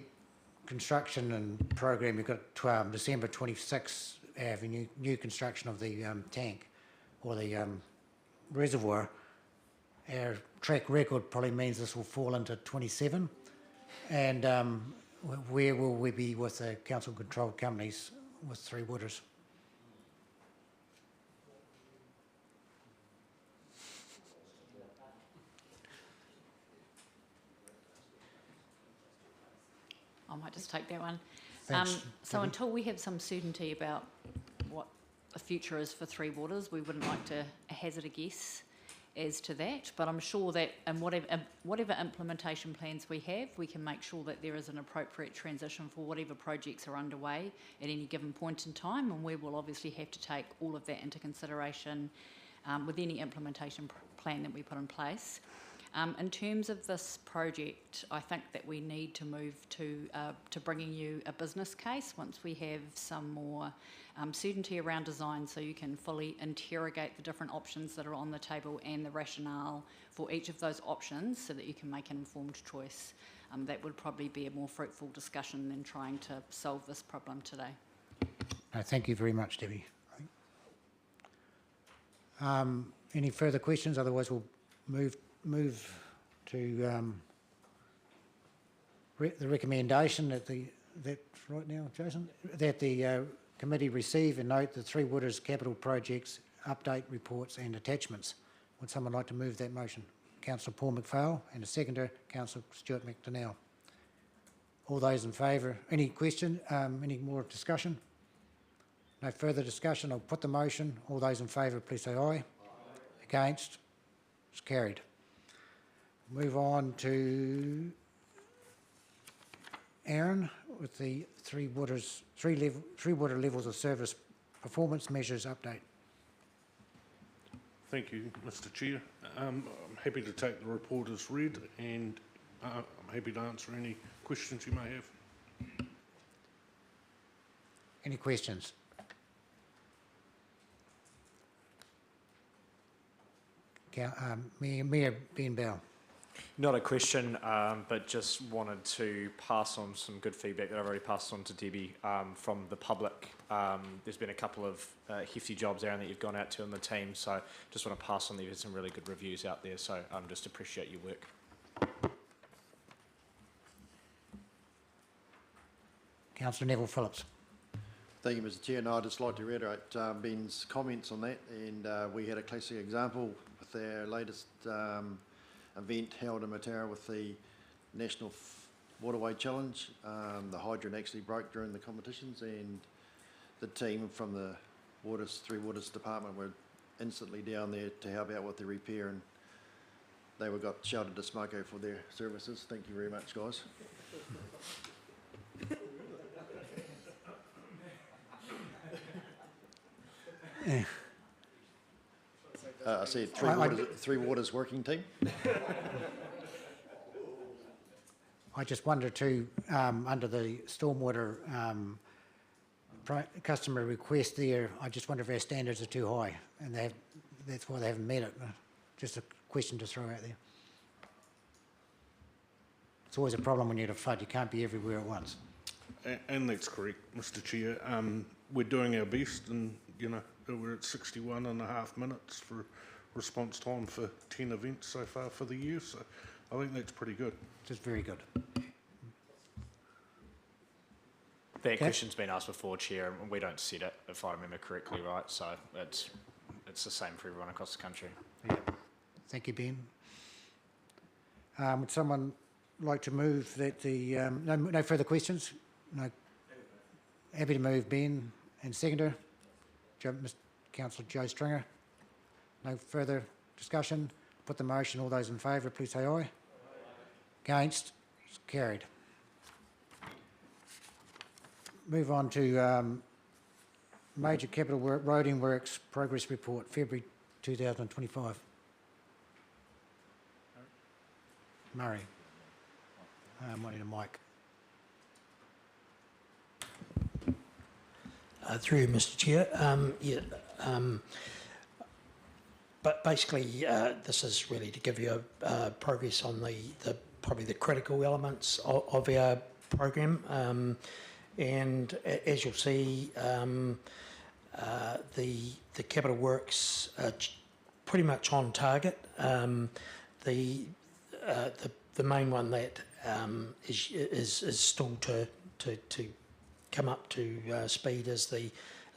Speaker 1: construction and program, you've got December 26th, have a new construction of the tank or the reservoir. Our track record probably means this will fall into 27. And where will we be with the council-controlled companies with Three Waters?
Speaker 13: I might just take that one.
Speaker 1: Thanks,
Speaker 13: So
Speaker 1: Debbie.
Speaker 13: until we have some certainty about what the future is for Three Waters, we wouldn't like to hazard a guess as to that, but I'm sure that in whatever implementation plans we have, we can make sure that there is an appropriate transition for whatever projects are underway at any given point in time, and we will obviously have to take all of that into consideration with any implementation plan that we put in place. In terms of this project, I think that we need to move to bringing you a business case once we have some more certainty around design, so you can fully interrogate the different options that are on the table and the rationale for each of those options, so that you can make an informed choice. That would probably be a more fruitful discussion than trying to solve this problem today.
Speaker 1: Thank you very much, Debbie. Any further questions? Otherwise, we'll move to the recommendation that's right now, Jason, that the committee receive and note the Three Waters capital projects, update reports and attachments. Would someone like to move that motion? Councillor Paul McPhail, and a seconder, Councillor Stuart McDonnell. All those in favour? Any question? Any more discussion? No further discussion. I'll put the motion. All those in favour, please say aye. Against? It's carried. Move on to Aaron with the Three Water levels of service performance measures update.
Speaker 8: Thank you, Mr. Chair. I'm happy to take the report as read, and I'm happy to answer any questions you may have.
Speaker 1: Any questions? Mayor Ben Bell.
Speaker 6: Not a question, but just wanted to pass on some good feedback that I've already passed on to Debbie from the public. There's been a couple of hefty jobs, Aaron, that you've gone out to on the team, so just want to pass on that there's some really good reviews out there, so just appreciate your work.
Speaker 1: Councillor Neville Phillips.
Speaker 5: Thank you, Mr. Chair. No, I'd just like to reiterate Ben's comments on that, and we had a classic example with our latest event held in Mataura with the National Waterway Challenge. The hydrant actually broke during the competitions, and the team from the Three Waters department were instantly down there to help out with the repair, and they got shouted to smoko for their services. Thank you very much, guys. I said Three Waters working team.
Speaker 1: I just wonder too, under the stormwater customer request there, I just wonder if our standards are too high, and that's why they haven't met it. Just a question to throw out there. It's always a problem when you have a flood, you can't be everywhere at once.
Speaker 8: And that's correct, Mr. Chair. We're doing our best, and we're at 61.5 minutes for response time for 10 events so far for the year, so I think that's pretty good.
Speaker 1: Just very good.
Speaker 6: That question's been asked before, Chair, and we don't set it, if I remember correctly, right? So it's the same for everyone across the country.
Speaker 1: Yeah. Thank you, Ben. Would someone like to move that the... no further questions? No. Happy to move, Ben. And seconder, Councillor Joe Stringer. No further discussion. Put the motion. All those in favour, please say aye. Against? It's carried. Move on to Major Capital Roading Works Progress Report, February 2025. Murray. Might need a mic.
Speaker 14: Through you, Mr. Chair. But basically, this is really to give you a progress on probably the critical elements of our program, and as you'll see, the capital works are pretty much on target. The main one that is still to come up to speed is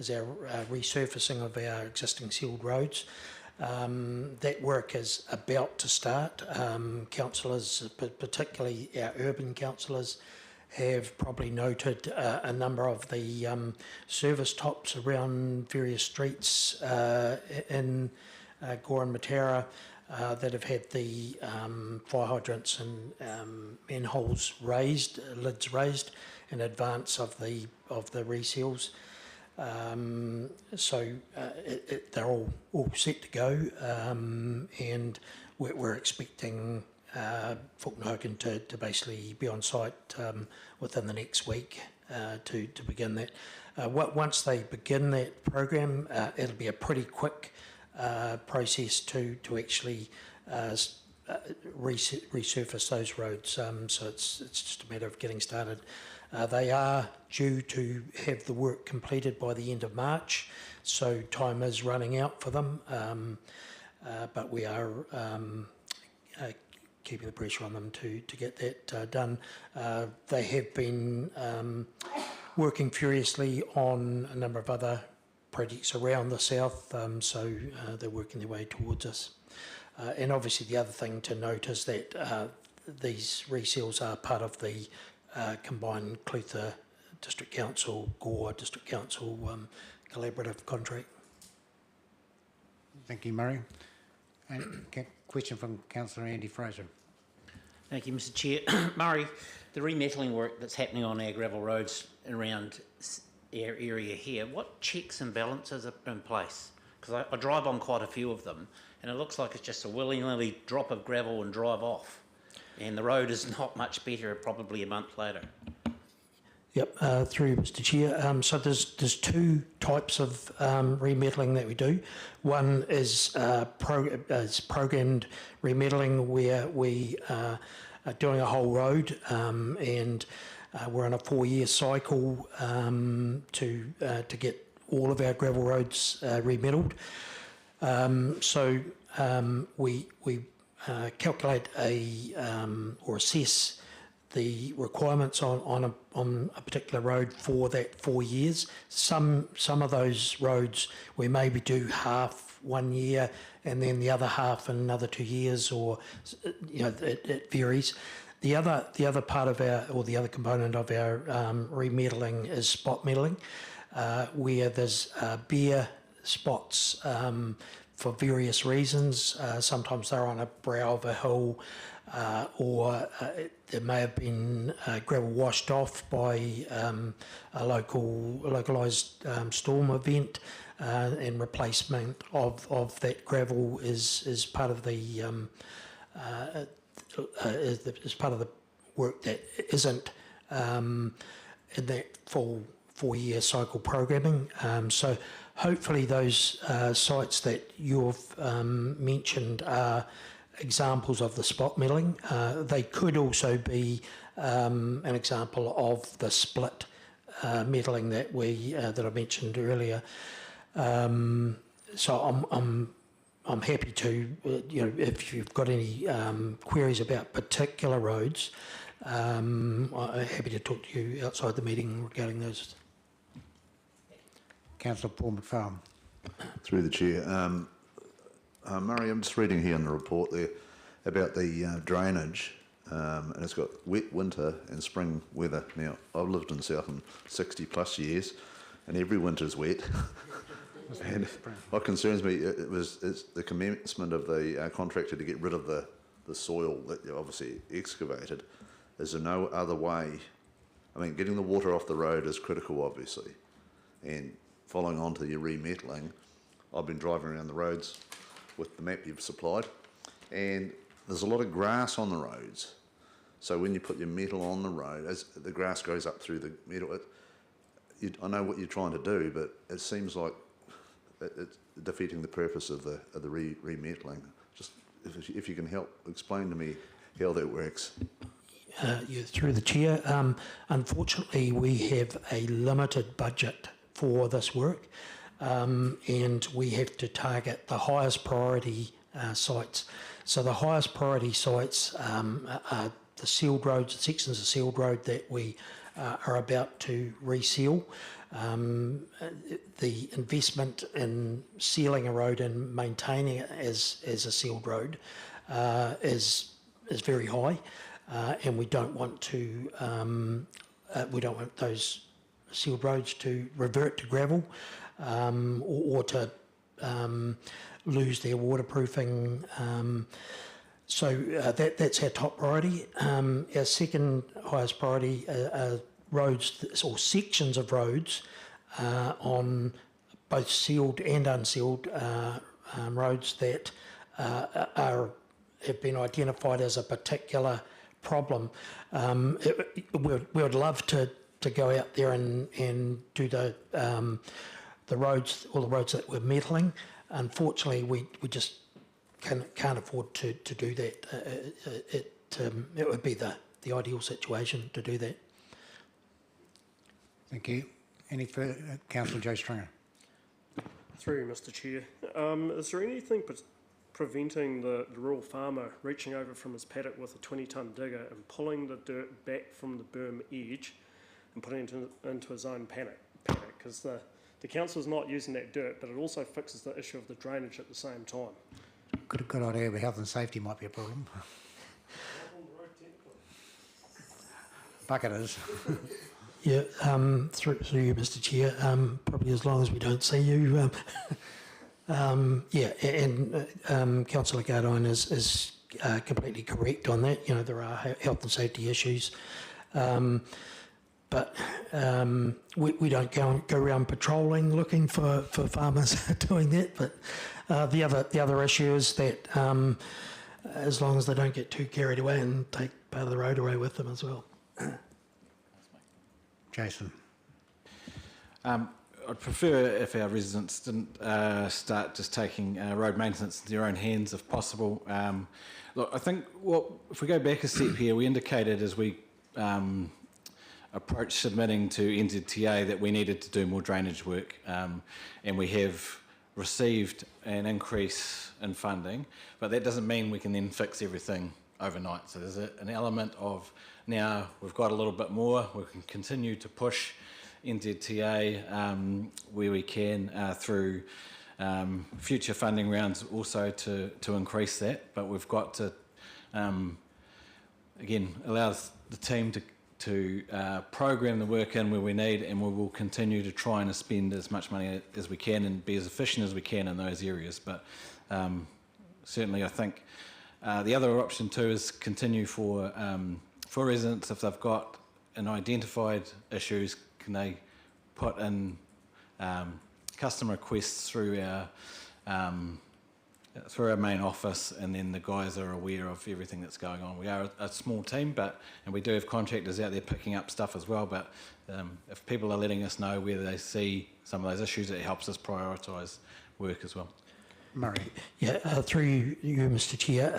Speaker 14: our resurfacing of our existing sealed roads. That work is about to start. Councillors, particularly our urban councillors, have probably noted a number of the service tops around various streets in Gore and Matera that have had the fire hydrants and manholes raised, lids raised, in advance of the reseals. So they're all set to go, and we're expecting Fulton Hogan to basically be on site within the next week to begin that. Once they begin that program, it'll be a pretty quick process to actually resurface those roads. So it's just a matter of getting started. They are due to have the work completed by the end of March, so time is running out for them, but we are keeping the pressure on them to get that done. They have been working furiously on a number of other projects around the south, so they're working their way towards us. And obviously the other thing to note is that these reseals are part of the combined Clutha District Council, Gore District Council collaborative contract.
Speaker 1: Thank you, Murray. And question from Councillor Andy Fraser.
Speaker 7: Thank you, Mr. Chair. Murray, the remetalling work that's happening on our gravel roads around our area here, what checks and balances are in place? Because I drive on quite a few of them, and it looks like it's just a willy-nilly drop of gravel and drive off. And the road is not much better probably a month later.
Speaker 14: Yep, through Mr. Chair. So there's two types of remetalling that we do. One is programmed remetalling, where we are doing a whole road, and we're on a 4-year cycle to get all of our gravel roads remetalled. So we calculate or assess the requirements on a particular road for that 4 years. Some of those roads we maybe do half 1 year and then the other half in another 2 years, or it varies. The other part of the other component of our remetalling is spot metalling, where there's bare spots for various reasons. Sometimes they're on a brow of a hill, or there may have been gravel washed off by a localised storm event, and replacement of that gravel is part of the work that isn't in that full 4-year cycle programming. So hopefully those sites that you've mentioned are examples of the spot metalling. They could also be an example of the split metalling that I mentioned earlier. So I'm happy to, if you've got any queries about particular roads, I'm happy to talk to you outside the meeting regarding those.
Speaker 1: Councillor Paul McFarlane.
Speaker 4: Through the chair. Murray, I'm just reading here in the report there about the drainage, and it's got wet winter and spring weather. Now, I've lived in Southern 60 plus years, and every winter's wet. And what concerns me is the commencement of the contractor to get rid of the soil that you obviously excavated. Is there no other way? I mean, getting the water off the road is critical, obviously, and following on to your remetalling, I've been driving around the roads with the map you've supplied, and there's a lot of grass on the roads. So when you put your metal on the road, as the grass goes up through the metal, I know what you're trying to do, but it seems like it's defeating the purpose of the remetalling. Just if you can help explain to me how that works.
Speaker 14: you through the chair. Unfortunately, we have a limited budget for this work, and we have to target the highest priority sites. So the highest priority sites are the sealed roads, the sections of sealed road that we are about to reseal. The investment in sealing a road and maintaining it as a sealed road is very high, and we don't want those sealed roads to revert to gravel or to lose their waterproofing. So that's our top priority. Our second highest priority are roads or sections of roads on both sealed and unsealed roads that have been identified as a particular problem. We would love to go out there and do the roads, all the roads that we're metalling. Unfortunately, we just can't afford to do that. It would be the ideal situation to do that.
Speaker 1: Thank you. Any further? Councillor Joe Stringer.
Speaker 11: Through you, Mr. Chair. Is there anything preventing the rural farmer reaching over from his paddock with a 20-tonne digger and pulling the dirt back from the berm edge and putting it into his own paddock? Because the council's not using that dirt, but it also fixes the issue of the drainage at the same time.
Speaker 1: Good idea, but health and safety might be a problem. Bucket is.
Speaker 14: Yeah, through you, Mr. Chair, probably as long as we don't see you. Yeah, and Councillor Gardine is completely correct on that. You know, there are health and safety issues, but we don't go around patrolling looking for farmers doing that. But the other issue is that as long as they don't get too carried away and take part of the road away with them as well.
Speaker 1: Jason.
Speaker 2: I'd prefer if our residents didn't start just taking road maintenance into their own hands if possible. Look, I think if we go back a step here, we indicated as we approached submitting to NZTA that we needed to do more drainage work, and we have received an increase in funding, but that doesn't mean we can then fix everything overnight. So there's an element of now we've got a little bit more, we can continue to push NZTA where we can through future funding rounds also to increase that, but we've got to again allow the team to program the work in where we need, and we will continue to try and spend as much money as we can and be as efficient as we can in those areas. But certainly I think the other option too is continue for residents, if they've got an identified issues, can they put in customer requests through our main office, and then the guys are aware of everything that's going on. We are a small team, and we do have contractors out there picking up stuff as well, but if people are letting us know where they see some of those issues, it helps us prioritise work as well.
Speaker 1: Murray.
Speaker 14: Yeah, through you, Mr. Chair.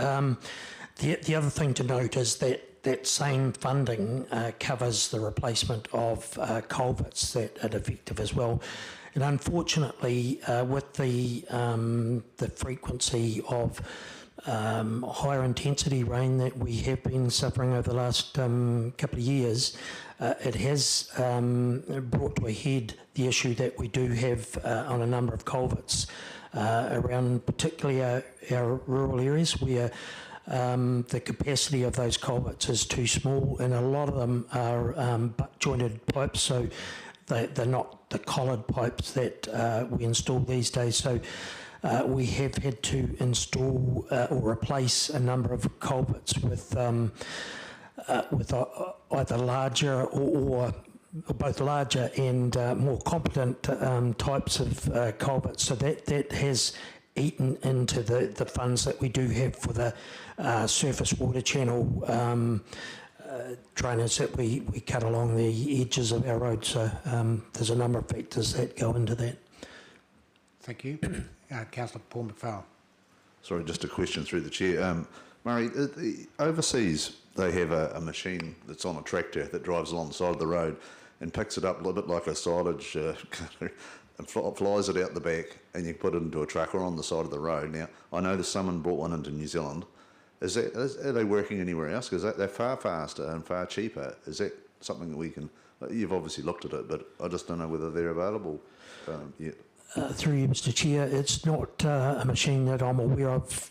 Speaker 14: The other thing to note is that same funding covers the replacement of culverts that are defective as well. And unfortunately, with the frequency of higher intensity rain that we have been suffering over the last couple of years, it has brought to a head the issue that we do have on a number of culverts around particularly our rural areas where the capacity of those culverts is too small, and a lot of them are butt-jointed pipes, so they're not the collared pipes that we install these days. So we have had to install or replace a number of culverts with either larger or both larger and more competent types of culverts. So that has eaten into the funds that we do have for the surface water channel drainage that we cut along the edges of our road. So there's a number of factors that go into that.
Speaker 1: Thank you. Councillor Paul McFarlane.
Speaker 4: Sorry, just a question through the chair. Murray, overseas they have a machine that's on a tractor that drives along the side of the road and picks it up a little bit like a silage and flies it out the back, and you put it into a truck or on the side of the road. Now, I know there's someone brought one into New Zealand. Are they working anywhere else? Because they're far faster and far cheaper. Is that something that we can... You've obviously looked at it, but I just don't know whether they're available yet.
Speaker 14: Through you, Mr. Chair, it's not a machine that I'm aware of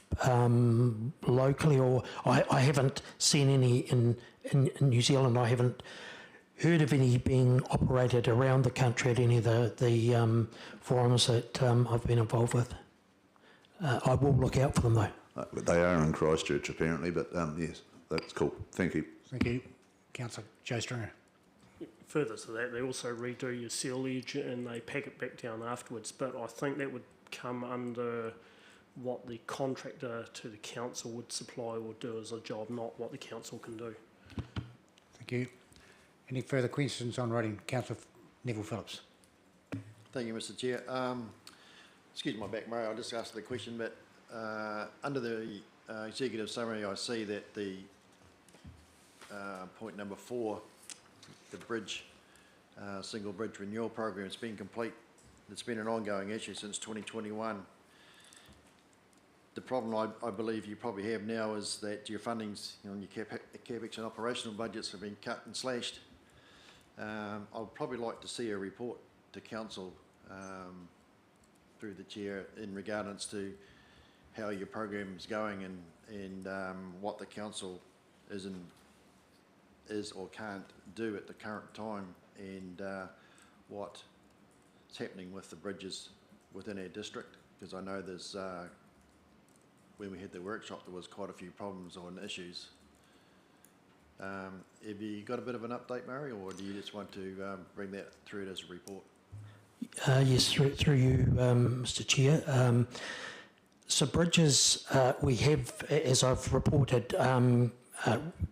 Speaker 14: locally, or I haven't seen any in New Zealand. I haven't heard of any being operated around the country at any of the forums that I've been involved with. I will look out for them though.
Speaker 4: They are in Christchurch apparently, but yes, that's cool. Thank you.
Speaker 1: Thank you. Councillor Joe Stringer.
Speaker 11: Further to that, they also redo your sealage and they pack it back down afterwards, but I think that would come under what the contractor to the council would supply or do as a job, not what the council can do.
Speaker 1: Thank you. Any further questions on writing? Councillor Neville Phillips.
Speaker 5: Thank you, Mr. Chair. Excuse my back, Murray, I'll just ask the question, but under the executive summary, I see that the point number 4, the bridge, single bridge renewal program has been complete. It's been an ongoing issue since 2021. The problem I believe you probably have now is that your fundings, your CapEx and operational budgets have been cut and slashed. I'd probably like to see a report to council through the chair in regards to how your program is going and what the council is or can't do at the current time, and what's happening with the bridges within our district, because I know there's when we had the workshop there was quite a few problems or issues. Have you got a bit of an update, Murray, or do you just want to bring that through as a report?
Speaker 14: Yes, through you, Mr. Chair. So bridges, we have, as I've reported,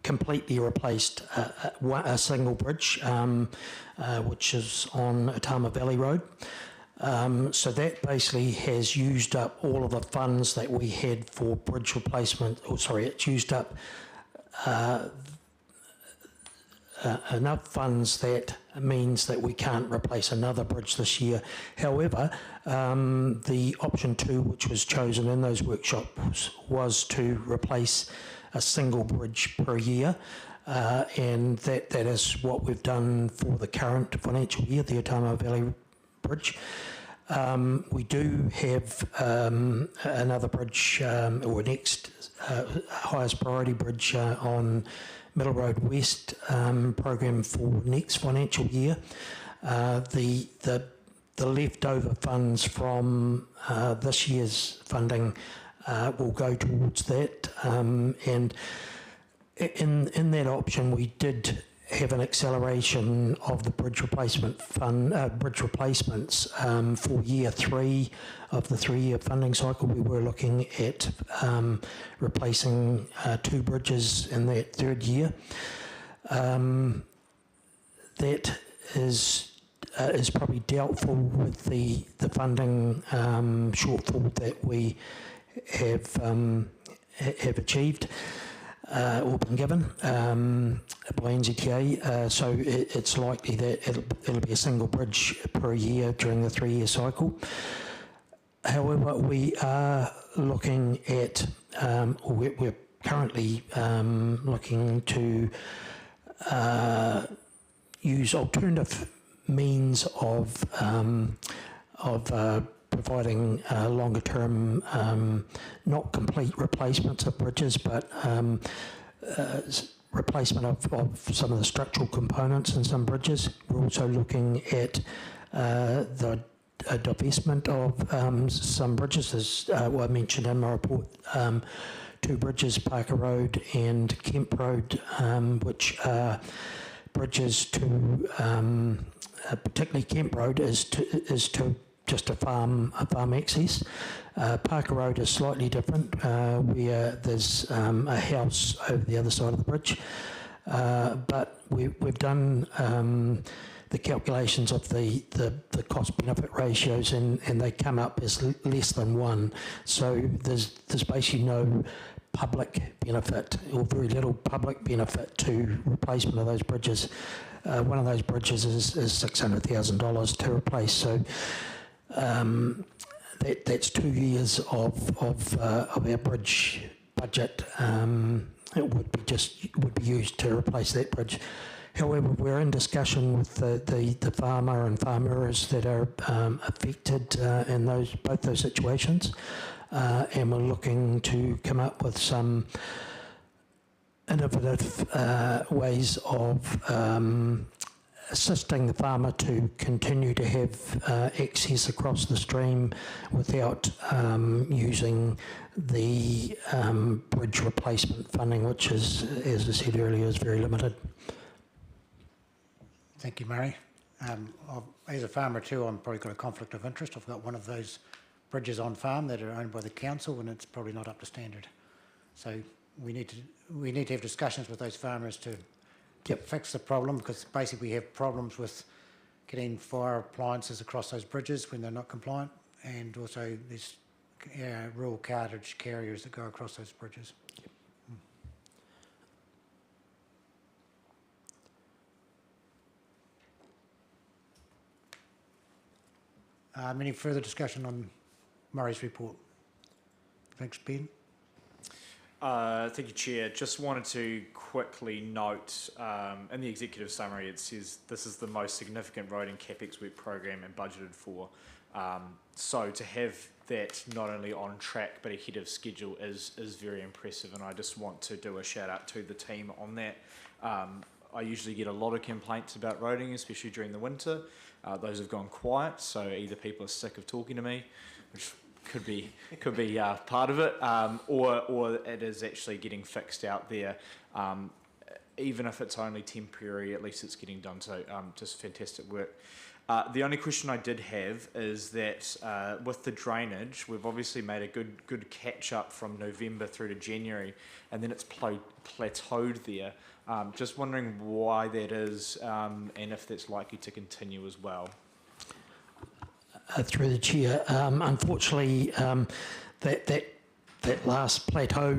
Speaker 14: completely replaced a single bridge, which is on Atama Valley Road. So that basically has used up all of the funds that we had for bridge replacement. Oh, sorry, it's used up enough funds that means that we can't replace another bridge this year. However, the option 2, which was chosen in those workshops, was to replace a single bridge per year, and that is what we've done for the current financial year, the Atama Valley Bridge. We do have another bridge, or next highest priority bridge on Middle Road West program for next financial year. The leftover funds from this year's funding will go towards that, and in that option we did have an acceleration of the bridge replacement fund, bridge replacements for year 3 of the 3-year funding cycle. We were looking at replacing 2 bridges in that 3rd year. That is probably doubtful with the funding shortfall that we have achieved or been given by NZTA, so it's likely that it'll be a single bridge per year during the 3-year cycle. However, we are looking at, we're currently looking to use alternative means of providing longer term, not complete replacements of bridges, but replacement of some of the structural components in some bridges. We're also looking at the divestment of some bridges, as I mentioned in my report, 2 bridges, Parker Road and Kemp Road, which are bridges to, particularly Kemp Road is to just a farm access. Parker Road is slightly different, where there's a house over the other side of the bridge, but we've done the calculations of the cost-benefit ratios, and they come up as less than 1. So there's basically no public benefit or very little public benefit to replacement of those bridges. One of those bridges is $600,000 to replace, so that's 2 years of our bridge budget. It would be used to replace that bridge. However, we're in discussion with the farmer and farmers that are affected in both those situations, and we're looking to come up with some innovative ways of assisting the farmer to continue to have access across the stream without using the bridge replacement funding, which is, as I said earlier, is very limited.
Speaker 1: Thank you, Murray. As a farmer too, I'm probably got a conflict of interest. I've got one of those bridges on farm that are owned by the council, and it's probably not up to standard. So we need to have discussions with those farmers to fix the problem, because basically we have problems with getting fire appliances across those bridges when they're not compliant, and also there's rural cartage carriers that go across those bridges. Any further discussion on Murray's report? Thanks, Ben.
Speaker 6: Thank you, Chair. Just wanted to quickly note, in the executive summary, it says this is the most significant road and CapEx work program and budgeted for. So to have that not only on track but ahead of schedule is very impressive, and I just want to do a shout out to the team on that. I usually get a lot of complaints about roading, especially during the winter. Those have gone quiet, so either people are sick of talking to me, which could be part of it, or it is actually getting fixed out there. Even if it's only temporary, at least it's getting done. So just fantastic work. The only question I did have is that with the drainage, we've obviously made a good catch up from November through to January, and then it's plateaued there. Just wondering why that is, and if that's likely to continue as well.
Speaker 14: Through the chair, unfortunately, that last plateau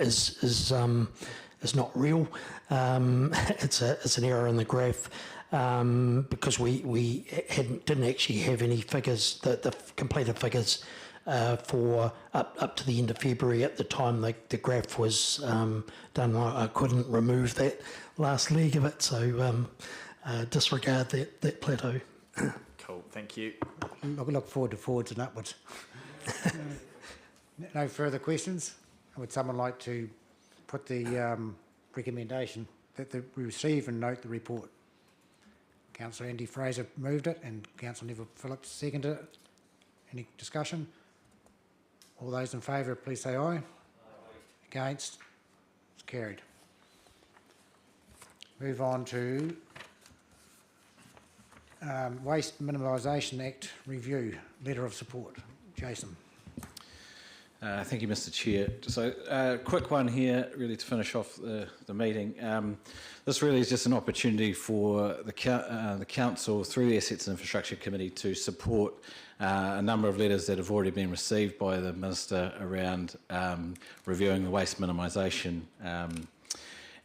Speaker 14: is not real. It's an error in the graph. Because we didn't actually have any figures, the completed figures for up to the end of February at the time the graph was done. I couldn't remove that last leg of it, so disregard that plateau.
Speaker 6: Cool, thank you.
Speaker 1: Look forward to forwards and upwards. No further questions? Would someone like to put the recommendation that we receive and note the report? Councillor Andy Fraser moved it and Councillor Neville Phillips seconded it. Any discussion? All those in favour, please say aye. Aye. Against? It's carried. Move on to Waste Minimisation Act Review, Letter of Support. Jason.
Speaker 2: Thank you, Mr. Chair. So, quick one here, really to finish off the meeting. This really is just an opportunity for the council, through the Assets and Infrastructure Committee, to support a number of letters that have already been received by the Minister around reviewing the Waste Minimisation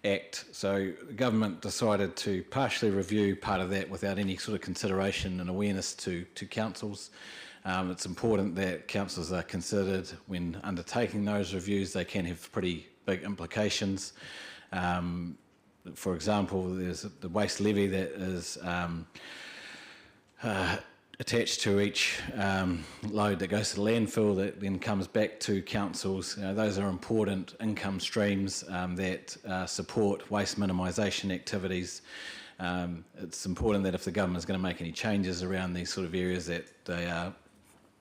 Speaker 2: Act. So, the government decided to partially review part of that without any sort of consideration and awareness to councils. It's important that councils are considered when undertaking those reviews. They can have pretty big implications. For example, there's the waste levy that is attached to each load that goes to the landfill that then comes back to councils. Those are important income streams that support waste minimisation activities. It's important that if the government is going to make any changes around these sort of areas, that they are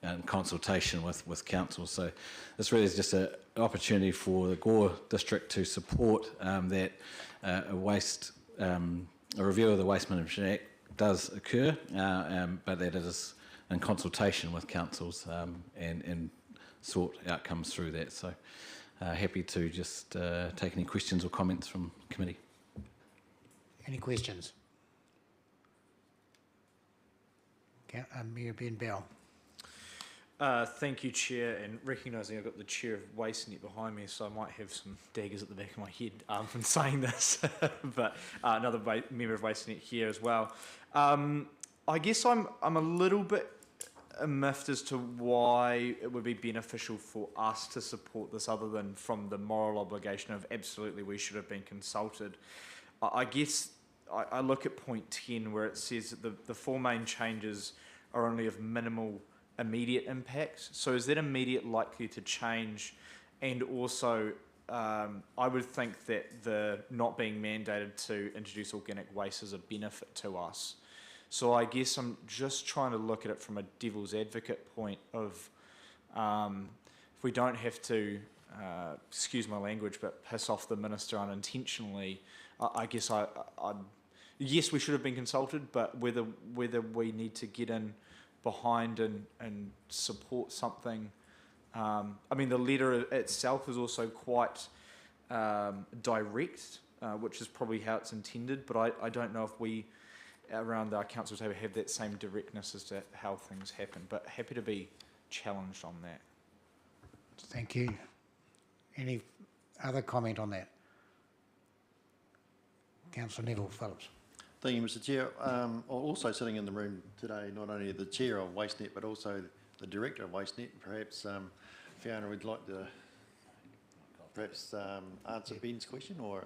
Speaker 2: in consultation with council. So this really is just an opportunity for the Gore District to support that a review of the Waste Management Act does occur, but that it is in consultation with councils and sort outcomes through that. So happy to just take any questions or comments from committee.
Speaker 1: Any questions? Mayor Ben Bell.
Speaker 6: Thank you, Chair, and recognising I've got the Chair of WasteNet behind me, so I might have some daggers at the back of my head from saying this, but another member of WasteNet here as well. I guess I'm a little bit miffed as to why it would be beneficial for us to support this other than from the moral obligation of absolutely we should have been consulted. I guess I look at point 10 where it says that the four main changes are only of minimal immediate impact. So is that immediate likely to change? And also, I would think that the not being mandated to introduce organic waste is a benefit to us. So I guess I'm just trying to look at it from a devil's advocate point of if we don't have to, excuse my language, but piss off the minister unintentionally, I guess yes, we should have been consulted, but whether we need to get in behind and support something. I mean, the letter itself is also quite direct, which is probably how it's intended, but I don't know if we around our council table have that same directness as to how things happen, but happy to be challenged on that.
Speaker 1: Thank you. Any other comment on that? Councillor Neville Phillips.
Speaker 5: Thank you, Mr Chair. Also sitting in the room today, not only the Chair of WasteNet, but also the Director of WasteNet. Perhaps Fiona would like to perhaps answer Ben's question, or?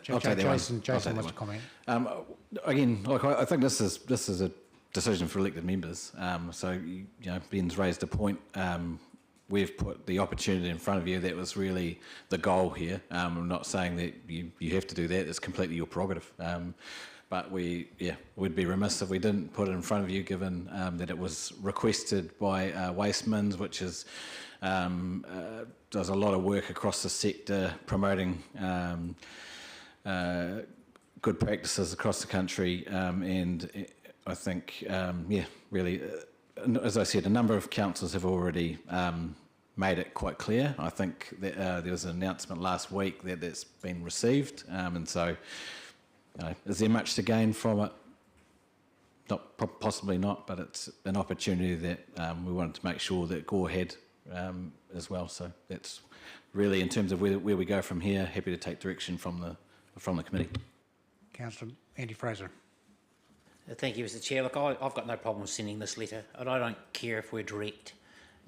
Speaker 2: I'll take that one.
Speaker 1: Jason wants to comment.
Speaker 2: Again, look, I think this is a decision for elected members. So you know, Ben's raised a point. We've put the opportunity in front of you. That was really the goal here. I'm not saying that you have to do that. It's completely your prerogative. But we'd be remiss if we didn't put it in front of you, given that it was requested by Wastemans, which is does a lot of work across the sector promoting good practices across the country, and I think, really, as I said, a number of councils have already made it quite clear. I think that there was an announcement last week that that's been received, and so, is there much to gain from it? Possibly not, but it's an opportunity that we wanted to make sure that Gore had as well. So that's really, in terms of where we go from here, happy to take direction from the committee.
Speaker 1: Councillor Andy Fraser.
Speaker 7: Thank you, Mr Chair. Look, I've got no problem with sending this letter, and I don't care if we're direct.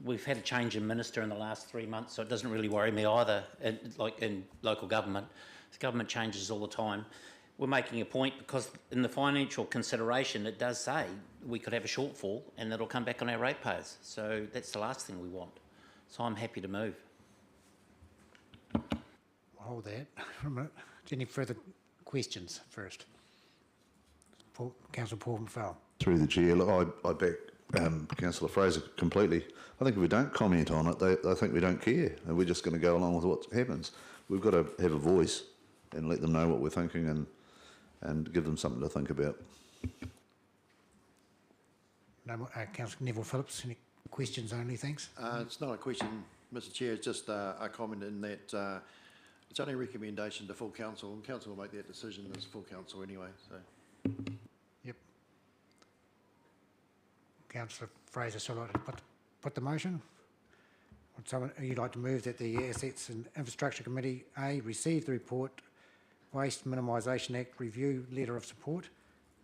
Speaker 7: We've had a change in minister in the last 3 months, so it doesn't really worry me either, like in local government. The government changes all the time. We're making a point because in the financial consideration, it does say we could have a shortfall and it'll come back on our ratepayers. So that's the last thing we want. So I'm happy to move.
Speaker 1: Hold that for a minute. Any further questions first? Councillor Paul McFarlane.
Speaker 4: Through the chair, look, I back Councillor Fraser completely. I think if we don't comment on it, I think we don't care, and we're just going to go along with what happens. We've got to have a voice and let them know what we're thinking, and give them something to think about.
Speaker 1: No more, Councillor Neville Phillips, any questions only, thanks?
Speaker 5: It's not a question, Mr Chair, it's just a comment in that it's only a recommendation to full council, and council will make that decision as full council anyway. So.
Speaker 1: Yep. Councillor Fraser, so I'd like to put the motion. Would someone, you'd like to move that the Assets and Infrastructure Committee, A, receive the report, Waste Minimisation Act Review Letter of Support,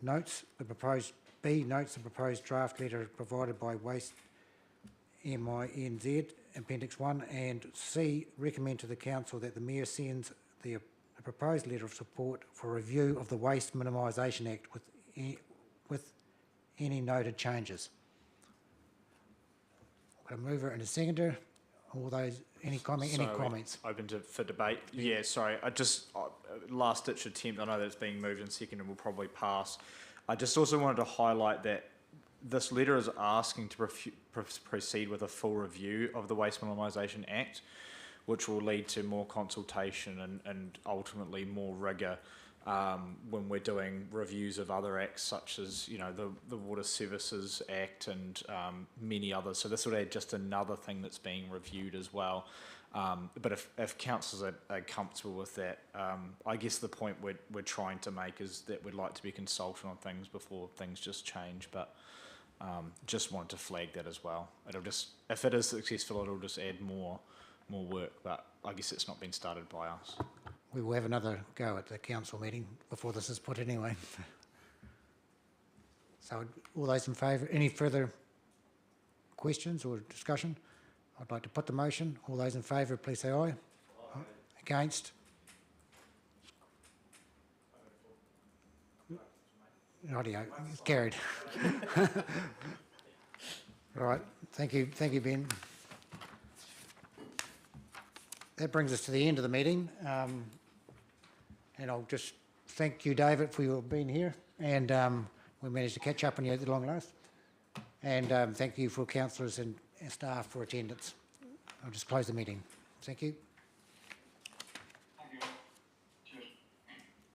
Speaker 1: notes the proposed draft letter provided by Waste MINZ, Appendix 1, and C, recommend to the Council that the Mayor sends the proposed letter of support for review of the Waste Minimisation Act with any noted changes. Got a mover and a seconder. All those, any comments?
Speaker 6: Open for debate. Yeah, sorry. Last ditch attempt. I know that it's being moved and seconded will probably pass. I just also wanted to highlight that this letter is asking to proceed with a full review of the Waste Minimisation Act, which will lead to more consultation and ultimately more rigour when we're doing reviews of other acts such as, you know, the Water Services Act and many others. So this would add just another thing that's being reviewed as well. But if councils are comfortable with that, I guess the point we're trying to make is that we'd like to be consulted on things before things just change. But Just wanted to flag that as well. It'll just, if it is successful, it'll just add more work, but I guess it's not been started by us.
Speaker 1: We will have another go at the council meeting before this is put anyway. So all those in favour, any further questions or discussion? I'd like to put the motion. All those in favour, please say aye. Aye. Against? Rightio, it's carried. Right, thank you, Ben. That brings us to the end of the meeting. And I'll just thank you, David, for your being here. And we managed to catch up on you at the long last. And thank you for councillors and staff for attendance. I'll just close the meeting. Thank you.